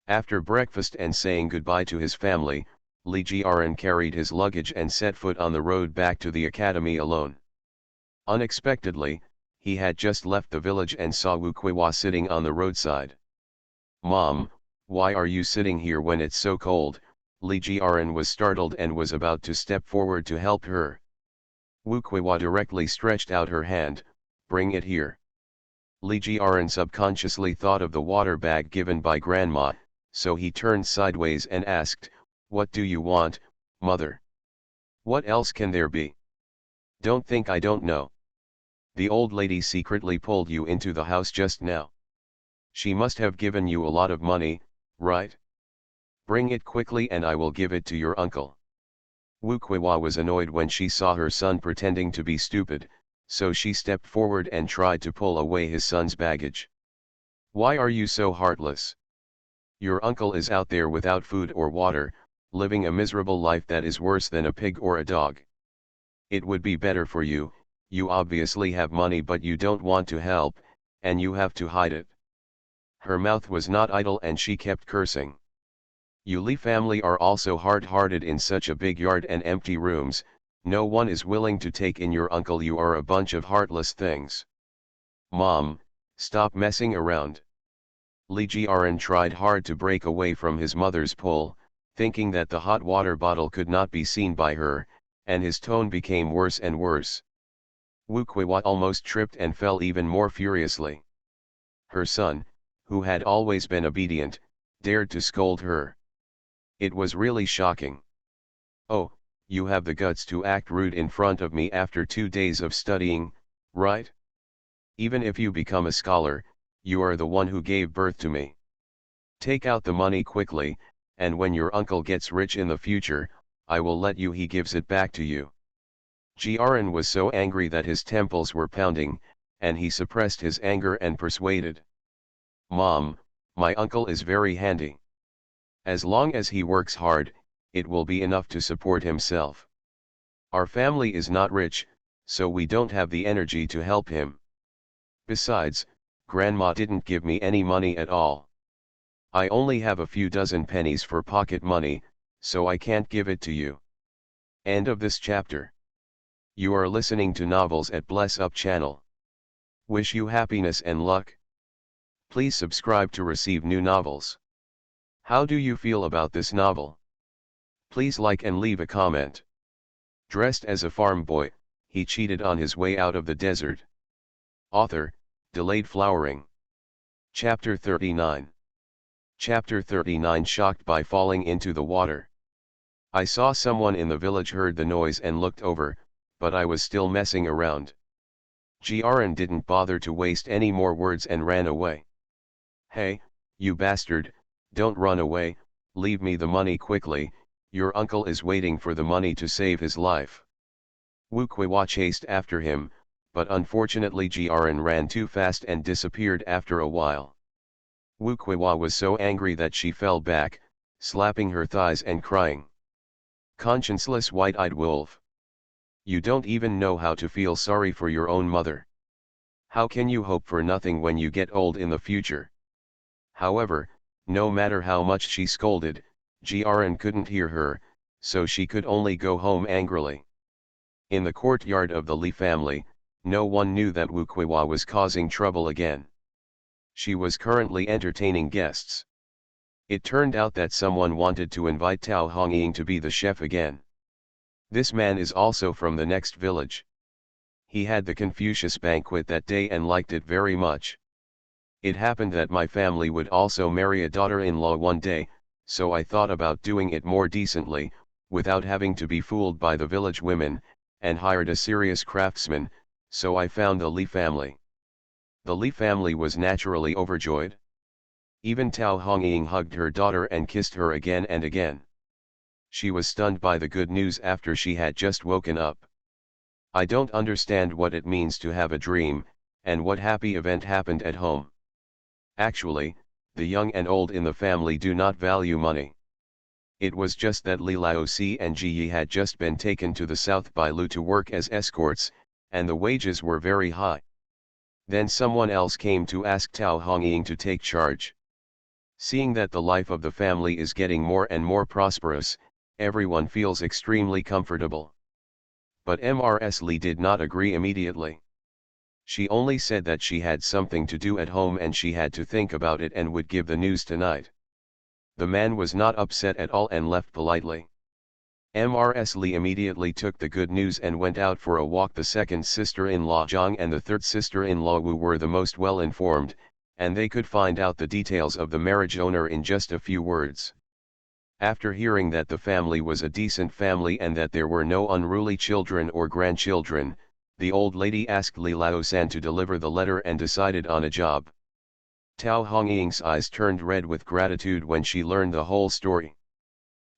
After breakfast and saying goodbye to his family, Li Jiaran carried his luggage and set foot on the road back to the academy alone. Unexpectedly, he had just left the village and saw Wu Kuiwa sitting on the roadside. "Mom, why are you sitting here when it's so cold?" Li Jiaran was startled and was about to step forward to help her. Wu Kuiwa directly stretched out her hand, "Bring it here." Li Jiaran subconsciously thought of the water bag given by Grandma, so he turned sideways and asked, What do you want, mother? What else can there be? Don't think I don't know. The old lady secretly pulled you into the house just now. She must have given you a lot of money, right? Bring it quickly and I will give it to your uncle. Wu Kuiwa was annoyed when she saw her son pretending to be stupid, so she stepped forward and tried to pull away his son's baggage. Why are you so heartless? Your uncle is out there without food or water, living a miserable life that is worse than a pig or a dog. It would be better for you, you obviously have money but you don't want to help, and you have to hide it. Her mouth was not idle and she kept cursing. You Li family are also hard-hearted in such a big yard and empty rooms, no one is willing to take in your uncle, you are a bunch of heartless things. Mom, stop messing around. Li Jiaran tried hard to break away from his mother's pull, thinking that the hot water bottle could not be seen by her, and his tone became worse and worse. Wu Kuiwa almost tripped and fell even more furiously. Her son, who had always been obedient, dared to scold her. It was really shocking. Oh, you have the guts to act rude in front of me after 2 days of studying, right? Even if you become a scholar, you are the one who gave birth to me. Take out the money quickly, and when your uncle gets rich in the future, I will let you he gives it back to you. Jiaran was so angry that his temples were pounding, and he suppressed his anger and persuaded. Mom, my uncle is very handy. As long as he works hard, it will be enough to support himself. Our family is not rich, so we don't have the energy to help him. Besides, Grandma didn't give me any money at all. I only have a few dozen pennies for pocket money, so I can't give it to you. End of this chapter. You are listening to novels at Bless Up channel. Wish you happiness and luck. Please subscribe to receive new novels. How do you feel about this novel? Please like and leave a comment. Dressed as a farm boy, he cheated on his way out of the desert. Author, Delayed Flowering. Chapter 39. Chapter 39. Shocked by falling into the water. I saw someone in the village, heard the noise and looked over, but I was still messing around. Jiaran didn't bother to waste any more words and ran away. Hey, you bastard, don't run away, leave me the money quickly, your uncle is waiting for the money to save his life. Wu Kuiwa chased after him, but unfortunately Jiaran ran too fast and disappeared after a while. Wu Kuiwa was so angry that she fell back, slapping her thighs and crying. Conscienceless white-eyed wolf. You don't even know how to feel sorry for your own mother. How can you hope for nothing when you get old in the future? However, no matter how much she scolded, Jiaran couldn't hear her, so she could only go home angrily. In the courtyard of the Li family, no one knew that Wu Kuiwa was causing trouble again. She was currently entertaining guests. It turned out that someone wanted to invite Tao Hongying to be the chef again. This man is also from the next village. He had the Confucius banquet that day and liked it very much. It happened that my family would also marry a daughter-in-law one day, so I thought about doing it more decently, without having to be fooled by the village women, and hired a serious craftsman, so I found the Li family. The Li family was naturally overjoyed. Even Tao Hongying hugged her daughter and kissed her again and again. She was stunned by the good news after she had just woken up. I don't understand what it means to have a dream, and what happy event happened at home. Actually, the young and old in the family do not value money. It was just that Li Laoci and Ji Yi had just been taken to the south by Lu to work as escorts, and the wages were very high. Then someone else came to ask Tao Hongying to take charge. Seeing that the life of the family is getting more and more prosperous, everyone feels extremely comfortable. But Mrs. Li did not agree immediately. She only said that she had something to do at home and she had to think about it and would give the news tonight. The man was not upset at all and left politely. Mrs. Li immediately took the good news and went out for a walk. The second sister-in-law Zhang and the third sister-in-law Wu were the most well-informed, and they could find out the details of the marriage owner in just a few words. After hearing that the family was a decent family and that there were no unruly children or grandchildren, the old lady asked Li Lao-san to deliver the letter and decided on a job. Tao Hongying's eyes turned red with gratitude when she learned the whole story.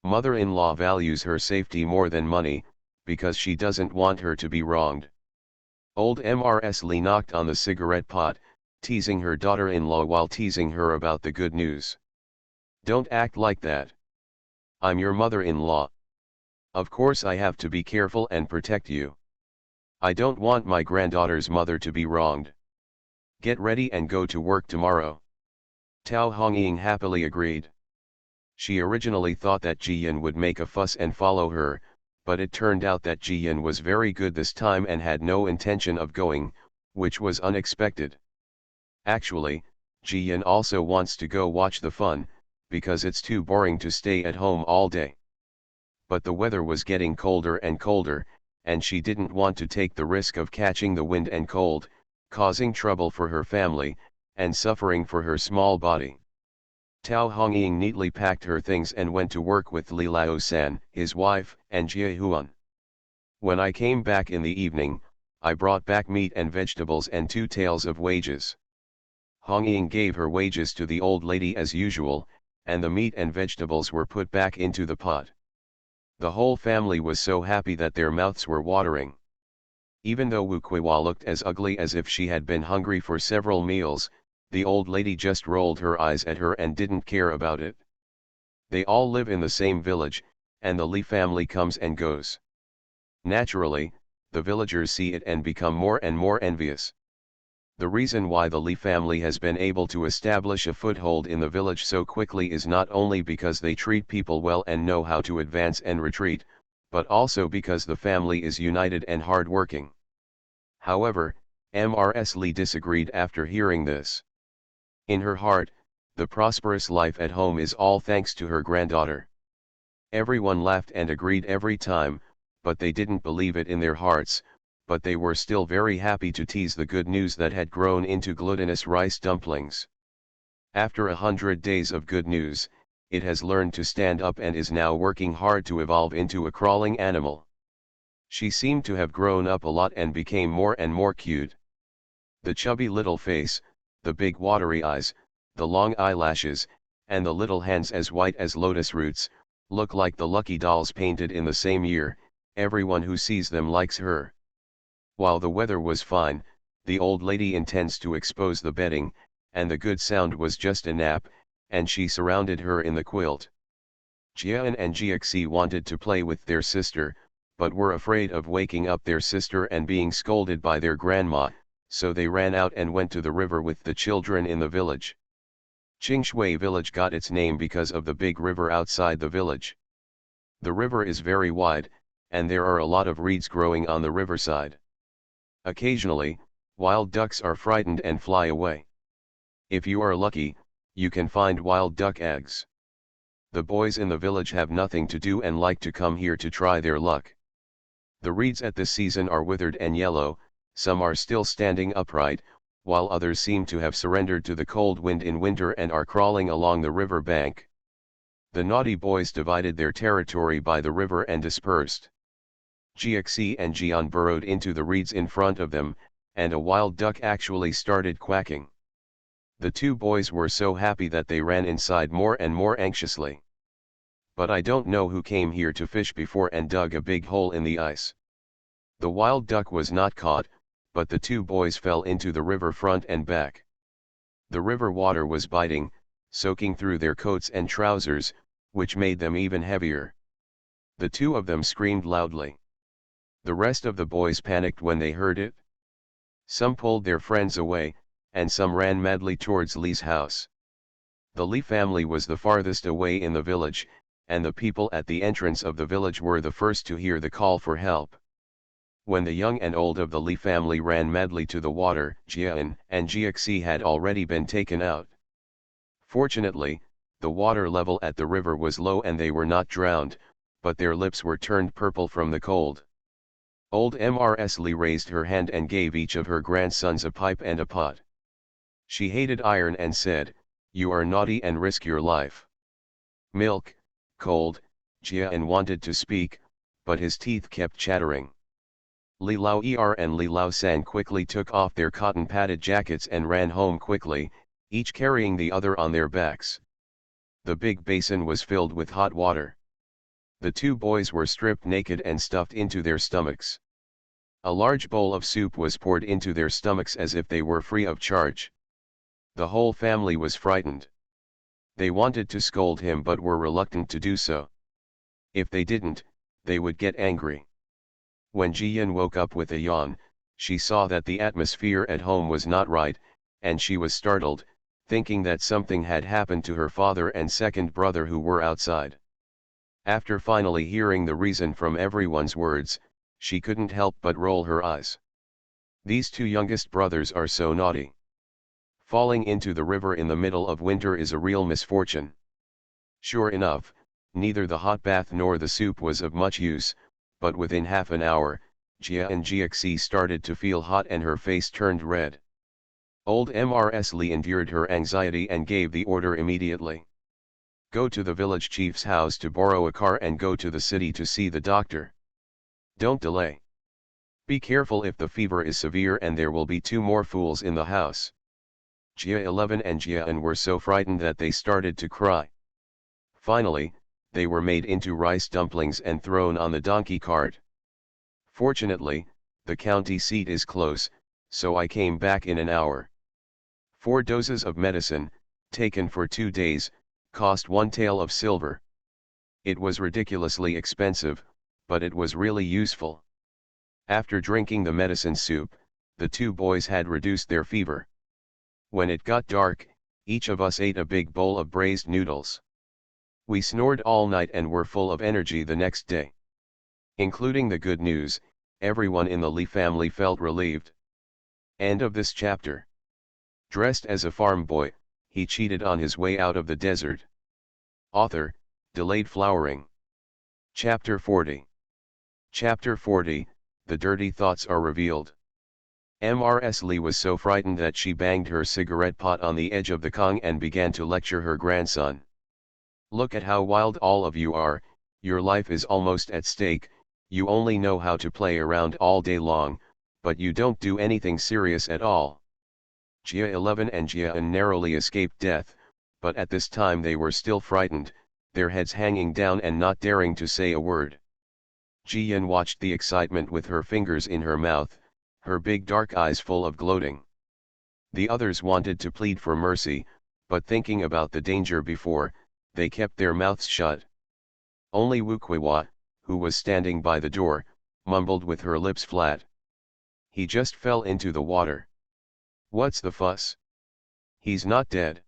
Mother-in-law values her safety more than money, because she doesn't want her to be wronged. Old Mrs. Li knocked on the cigarette pot, teasing her daughter-in-law while teasing her about the good news. "Don't act like that. I'm your mother-in-law. Of course I have to be careful and protect you. I don't want my granddaughter's mother to be wronged. Get ready and go to work tomorrow." Tao Hongying happily agreed. She originally thought that Jiyan would make a fuss and follow her, but it turned out that Jiyan was very good this time and had no intention of going, which was unexpected. Actually, Jiyan also wants to go watch the fun, because it's too boring to stay at home all day. But the weather was getting colder and colder, and she didn't want to take the risk of catching the wind and cold, causing trouble for her family, and suffering for her small body. Tao Hongying neatly packed her things and went to work with Li Lao-san, his wife, and Jie Huan. "When I came back in the evening, I brought back meat and vegetables and 2 taels of wages." Hongying gave her wages to the old lady as usual, and the meat and vegetables were put back into the pot. The whole family was so happy that their mouths were watering. Even though Wu Kuiwa looked as ugly as if she had been hungry for several meals, the old lady just rolled her eyes at her and didn't care about it. They all live in the same village, and the Li family comes and goes. Naturally, the villagers see it and become more and more envious. The reason why the Li family has been able to establish a foothold in the village so quickly is not only because they treat people well and know how to advance and retreat, but also because the family is united and hard-working. However, Mrs. Li disagreed after hearing this. In her heart, the prosperous life at home is all thanks to her granddaughter. Everyone laughed and agreed every time, but they didn't believe it in their hearts, but they were still very happy to tease the good news that had grown into glutinous rice dumplings. After 100 days of good news, it has learned to stand up and is now working hard to evolve into a crawling animal. She seemed to have grown up a lot and became more and more cute. The chubby little face, the big watery eyes, the long eyelashes, and the little hands as white as lotus roots, look like the lucky dolls painted in the same year. Everyone who sees them likes her. While the weather was fine, the old lady intends to expose the bedding, and the good sound was just a nap, and she surrounded her in the quilt. Jian and Jiaxi wanted to play with their sister, but were afraid of waking up their sister and being scolded by their grandma, so they ran out and went to the river with the children in the village. Qingshui village got its name because of the big river outside the village. The river is very wide, and there are a lot of reeds growing on the riverside. Occasionally, wild ducks are frightened and fly away. If you are lucky, you can find wild duck eggs. The boys in the village have nothing to do and like to come here to try their luck. The reeds at this season are withered and yellow, some are still standing upright, while others seem to have surrendered to the cold wind in winter and are crawling along the river bank. The naughty boys divided their territory by the river and dispersed. Jiaxi and Jian burrowed into the reeds in front of them, and a wild duck actually started quacking. The 2 boys were so happy that they ran inside more and more anxiously. "But I don't know who came here to fish before and dug a big hole in the ice." The wild duck was not caught, but the 2 boys fell into the river front and back. The river water was biting, soaking through their coats and trousers, which made them even heavier. The 2 of them screamed loudly. The rest of the boys panicked when they heard it. Some pulled their friends away, and some ran madly towards Li's house. The Li family was the farthest away in the village, and the people at the entrance of the village were the first to hear the call for help. When the young and old of the Li family ran madly to the water, Jian and Jiaxi had already been taken out. Fortunately, the water level at the river was low and they were not drowned, but their lips were turned purple from the cold. Old Mrs. Li raised her hand and gave each of her grandsons a pipe and a pot. She hated iron and said, "You are naughty and risk your life. Milk, cold. Jian wanted to speak, but his teeth kept chattering. Li Lao and Li Lao San quickly took off their cotton-padded jackets and ran home quickly, each carrying the other on their backs. The big basin was filled with hot water. The two boys were stripped naked and stuffed into their stomachs. A large bowl of soup was poured into their stomachs as if they were free of charge. The whole family was frightened. They wanted to scold him but were reluctant to do so. If they didn't, they would get angry. When Jiyan woke up with a yawn, she saw that the atmosphere at home was not right, and she was startled, thinking that something had happened to her father and second brother who were outside. After finally hearing the reason from everyone's words, she couldn't help but roll her eyes. These two youngest brothers are so naughty. Falling into the river in the middle of winter is a real misfortune. Sure enough, neither the hot bath nor the soup was of much use, but within half an hour, Jia and Jiaxi started to feel hot and her face turned red. Old Mrs. Li endured her anxiety and gave the order immediately. Go to the village chief's house to borrow a car and go to the city to see the doctor. Don't delay. Be careful if the fever is severe and there will be two more fools in the house. Jia 11 and Jian were so frightened that they started to cry. Finally, they were made into rice dumplings and thrown on the donkey cart. Fortunately, the county seat is close, so I came back in an hour. 4 doses of medicine, taken for 2 days, cost 1 tael of silver. It was ridiculously expensive, but it was really useful. After drinking the medicine soup, the two boys had reduced their fever. When it got dark, each of us ate a big bowl of braised noodles. We snored all night and were full of energy the next day. Including the good news, everyone in the Li family felt relieved. End of this chapter. Dressed as a farm boy, he cheated on his way out of the desert. Author, Delayed Flowering. Chapter 40. Chapter 40, The Dirty Thoughts Are Revealed. Mrs. Li was so frightened that she banged her cigarette pot on the edge of the Kong and began to lecture her grandson. Look at how wild all of you are, your life is almost at stake, you only know how to play around all day long, but you don't do anything serious at all. Jia 11 and Jian narrowly escaped death, but at this time they were still frightened, their heads hanging down and not daring to say a word. Jian watched the excitement with her fingers in her mouth, her big dark eyes full of gloating. The others wanted to plead for mercy, but thinking about the danger before, they kept their mouths shut. Only Wu Kuiwa, who was standing by the door, mumbled with her lips flat. He just fell into the water. What's the fuss? He's not dead.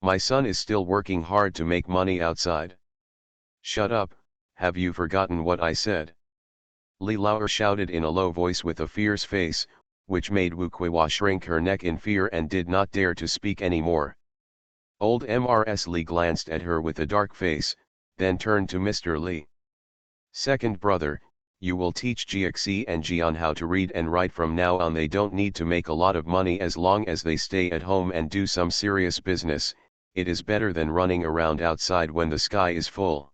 My son is still working hard to make money outside. Shut up, have you forgotten what I said? Li Lao shouted in a low voice with a fierce face, which made Wu Kuiwa shrink her neck in fear and did not dare to speak any more. Old Mrs. Li glanced at her with a dark face, then turned to Mr. Li. Second brother, you will teach Jiaxi and Jian how to read and write from now on. They don't need to make a lot of money as long as they stay at home and do some serious business. It is better than running around outside when the sky is full.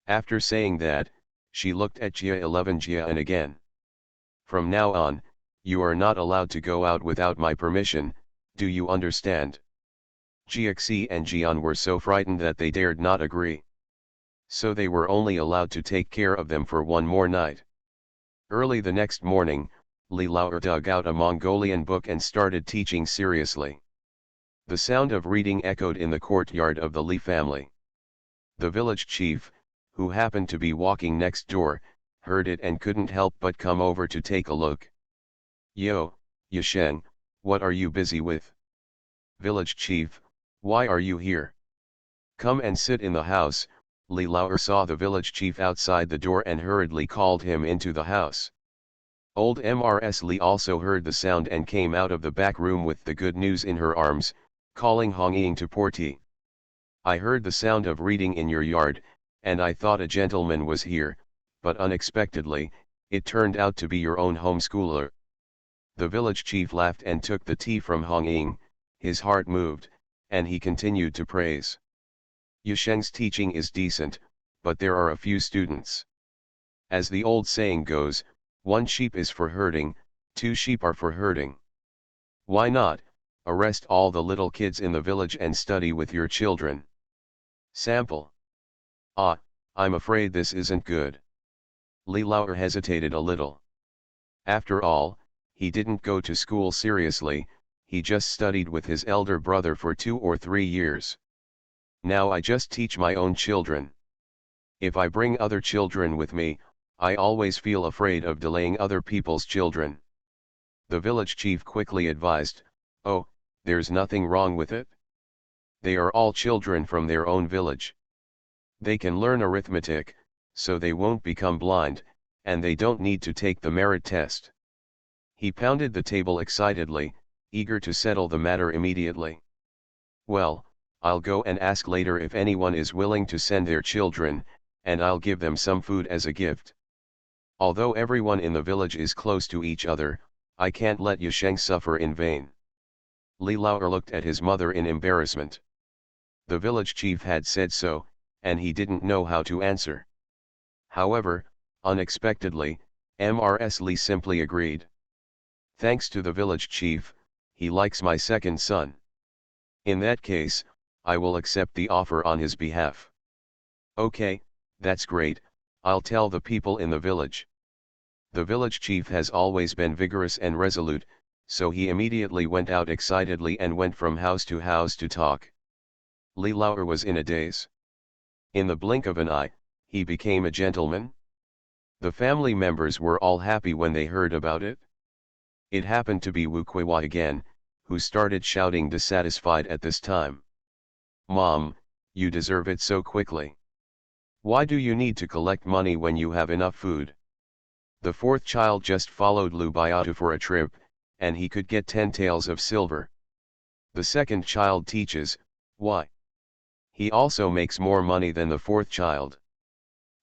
After saying that, she looked at Jia 11 Jian again. From now on, you are not allowed to go out without my permission, do you understand? Jiaxi and Jian were so frightened that they dared not agree. So they were only allowed to take care of them for one more night. Early the next morning, Li Lao dug out a Mongolian book and started teaching seriously. The sound of reading echoed in the courtyard of the Li family. The village chief, who happened to be walking next door, heard it and couldn't help but come over to take a look. Yo, Yasheng, what are you busy with? Village chief, why are you here? Come and sit in the house. Li Lao saw the village chief outside the door and hurriedly called him into the house. Old Mrs. Li also heard the sound and came out of the back room with the good news in her arms, calling Hong Ying to pour tea. I heard the sound of reading in your yard, and I thought a gentleman was here, but unexpectedly, it turned out to be your own homeschooler. The village chief laughed and took the tea from Hong Ying, his heart moved, and he continued to praise. Yisheng's teaching is decent, but there are a few students. As the old saying goes, one sheep is for herding, two sheep are for herding. Why not arrest all the little kids in the village and study with your children? Sample. Ah, I'm afraid this isn't good. Li Lauer hesitated a little. After all, he didn't go to school seriously, he just studied with his elder brother for 2 or 3 years. Now I just teach my own children. If I bring other children with me, I always feel afraid of delaying other people's children. The village chief quickly advised, "Oh, there's nothing wrong with it. They are all children from their own village. They can learn arithmetic, so they won't become blind, and they don't need to take the merit test." He pounded the table excitedly, eager to settle the matter immediately. "Well, I'll go and ask later if anyone is willing to send their children, and I'll give them some food as a gift. Although everyone in the village is close to each other, I can't let Yisheng suffer in vain." Li Lauer looked at his mother in embarrassment. The village chief had said so, and he didn't know how to answer. However, unexpectedly, Mrs. Li simply agreed. "Thanks to the village chief, he likes my second son. In that case, I will accept the offer on his behalf." "Okay, that's great, I'll tell the people in the village." The village chief has always been vigorous and resolute, so he immediately went out excitedly and went from house to house to talk. Li Lauer was in a daze. In the blink of an eye, he became a gentleman. The family members were all happy when they heard about it. It happened to be Wu Kuiwa again, who started shouting dissatisfied at this time. "Mom, you deserve it so quickly. Why do you need to collect money when you have enough food? The fourth child just followed Lu Biatu for a trip, and he could get 10 taels of silver. The second child teaches, why? He also makes more money than the fourth child."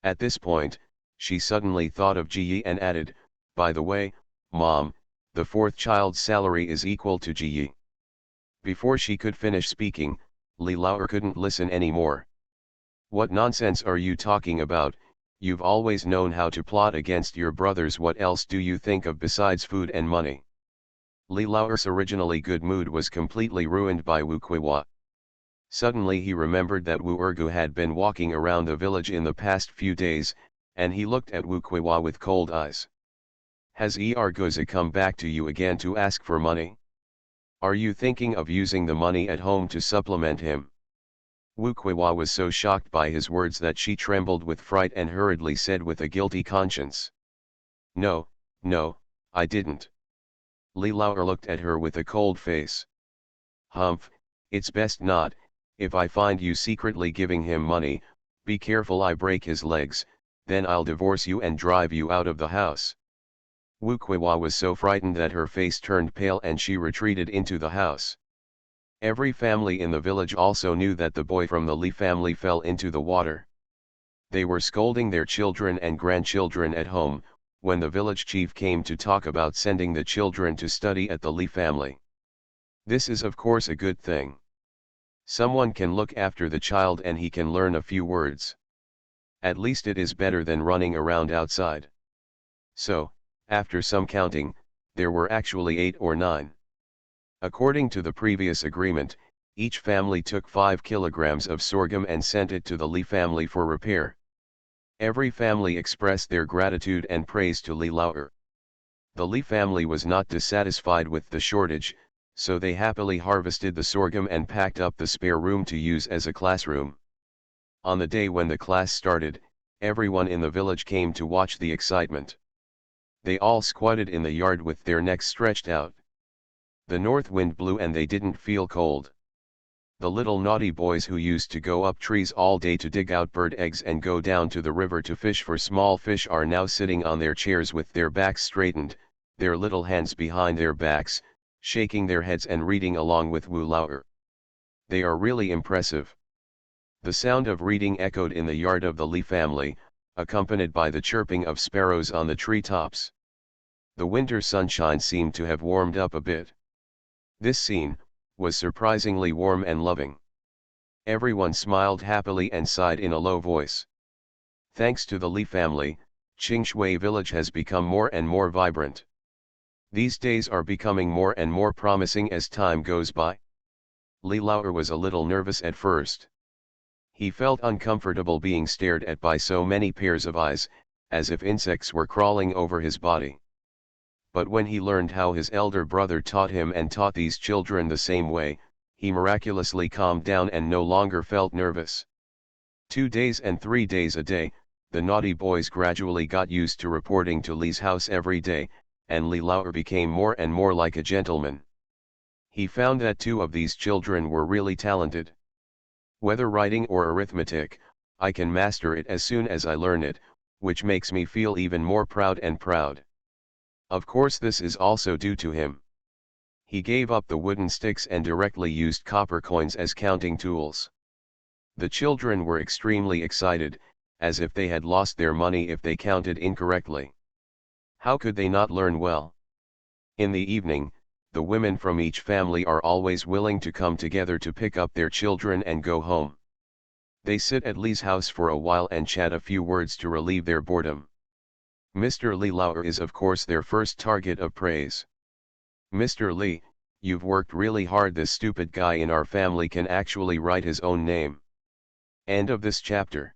At this point, she suddenly thought of Ji Yi and added, "By the way, Mom, the fourth child's salary is equal to Ji Yi." Before she could finish speaking, Li Lauer couldn't listen anymore. "What nonsense are you talking about? You've always known how to plot against your brothers. What else do you think of besides food and money?" Li Lauer's originally good mood was completely ruined by Wu Kuiwa. Suddenly he remembered that Wu Ergu had been walking around the village in the past few days, and he looked at Wu Kuiwa with cold eyes. "Has Erguza come back to you again to ask for money? Are you thinking of using the money at home to supplement him?" Wu Kuiwa was so shocked by his words that she trembled with fright and hurriedly said with a guilty conscience, "No, no, I didn't." Li Lauer looked at her with a cold face. "Humph, it's best not. If I find you secretly giving him money, be careful I break his legs, then I'll divorce you and drive you out of the house." Wu Kuiwa was so frightened that her face turned pale and she retreated into the house. Every family in the village also knew that the boy from the Li family fell into the water. They were scolding their children and grandchildren at home, when the village chief came to talk about sending the children to study at the Li family. This is of course a good thing. Someone can look after the child and he can learn a few words. At least it is better than running around outside. So, after some counting, there were actually 8 or 9. According to the previous agreement, each family took 5 kilograms of sorghum and sent it to the Li family for repair. Every family expressed their gratitude and praise to Li Lauer. The Li family was not dissatisfied with the shortage, so they happily harvested the sorghum and packed up the spare room to use as a classroom. On the day when the class started, everyone in the village came to watch the excitement. They all squatted in the yard with their necks stretched out. The north wind blew and they didn't feel cold. The little naughty boys who used to go up trees all day to dig out bird eggs and go down to the river to fish for small fish are now sitting on their chairs with their backs straightened, their little hands behind their backs, shaking their heads and reading along with Wu Lauer. They are really impressive. The sound of reading echoed in the yard of the Li family, accompanied by the chirping of sparrows on the treetops. The winter sunshine seemed to have warmed up a bit. This scene was surprisingly warm and loving. Everyone smiled happily and sighed in a low voice. Thanks to the Li family, Qingshui village has become more and more vibrant. These days are becoming more and more promising as time goes by. Li Lauer was a little nervous at first. He felt uncomfortable being stared at by so many pairs of eyes, as if insects were crawling over his body. But when he learned how his elder brother taught him and taught these children the same way, he miraculously calmed down and no longer felt nervous. 2 days and 3 days a day, the naughty boys gradually got used to reporting to Li's house every day, and Li Lauer became more and more like a gentleman. He found that 2 of these children were really talented. Whether writing or arithmetic, I can master it as soon as I learn it, which makes me feel even more proud and proud. Of course this is also due to him. He gave up the wooden sticks and directly used copper coins as counting tools. The children were extremely excited, as if they had lost their money if they counted incorrectly. How could they not learn well? In the evening, the women from each family are always willing to come together to pick up their children and go home. They sit at Li's house for a while and chat a few words to relieve their boredom. Mr. Li Lauer is of course their first target of praise. Mr. Li, you've worked really hard. This stupid guy in our family can actually write his own name. End of this chapter.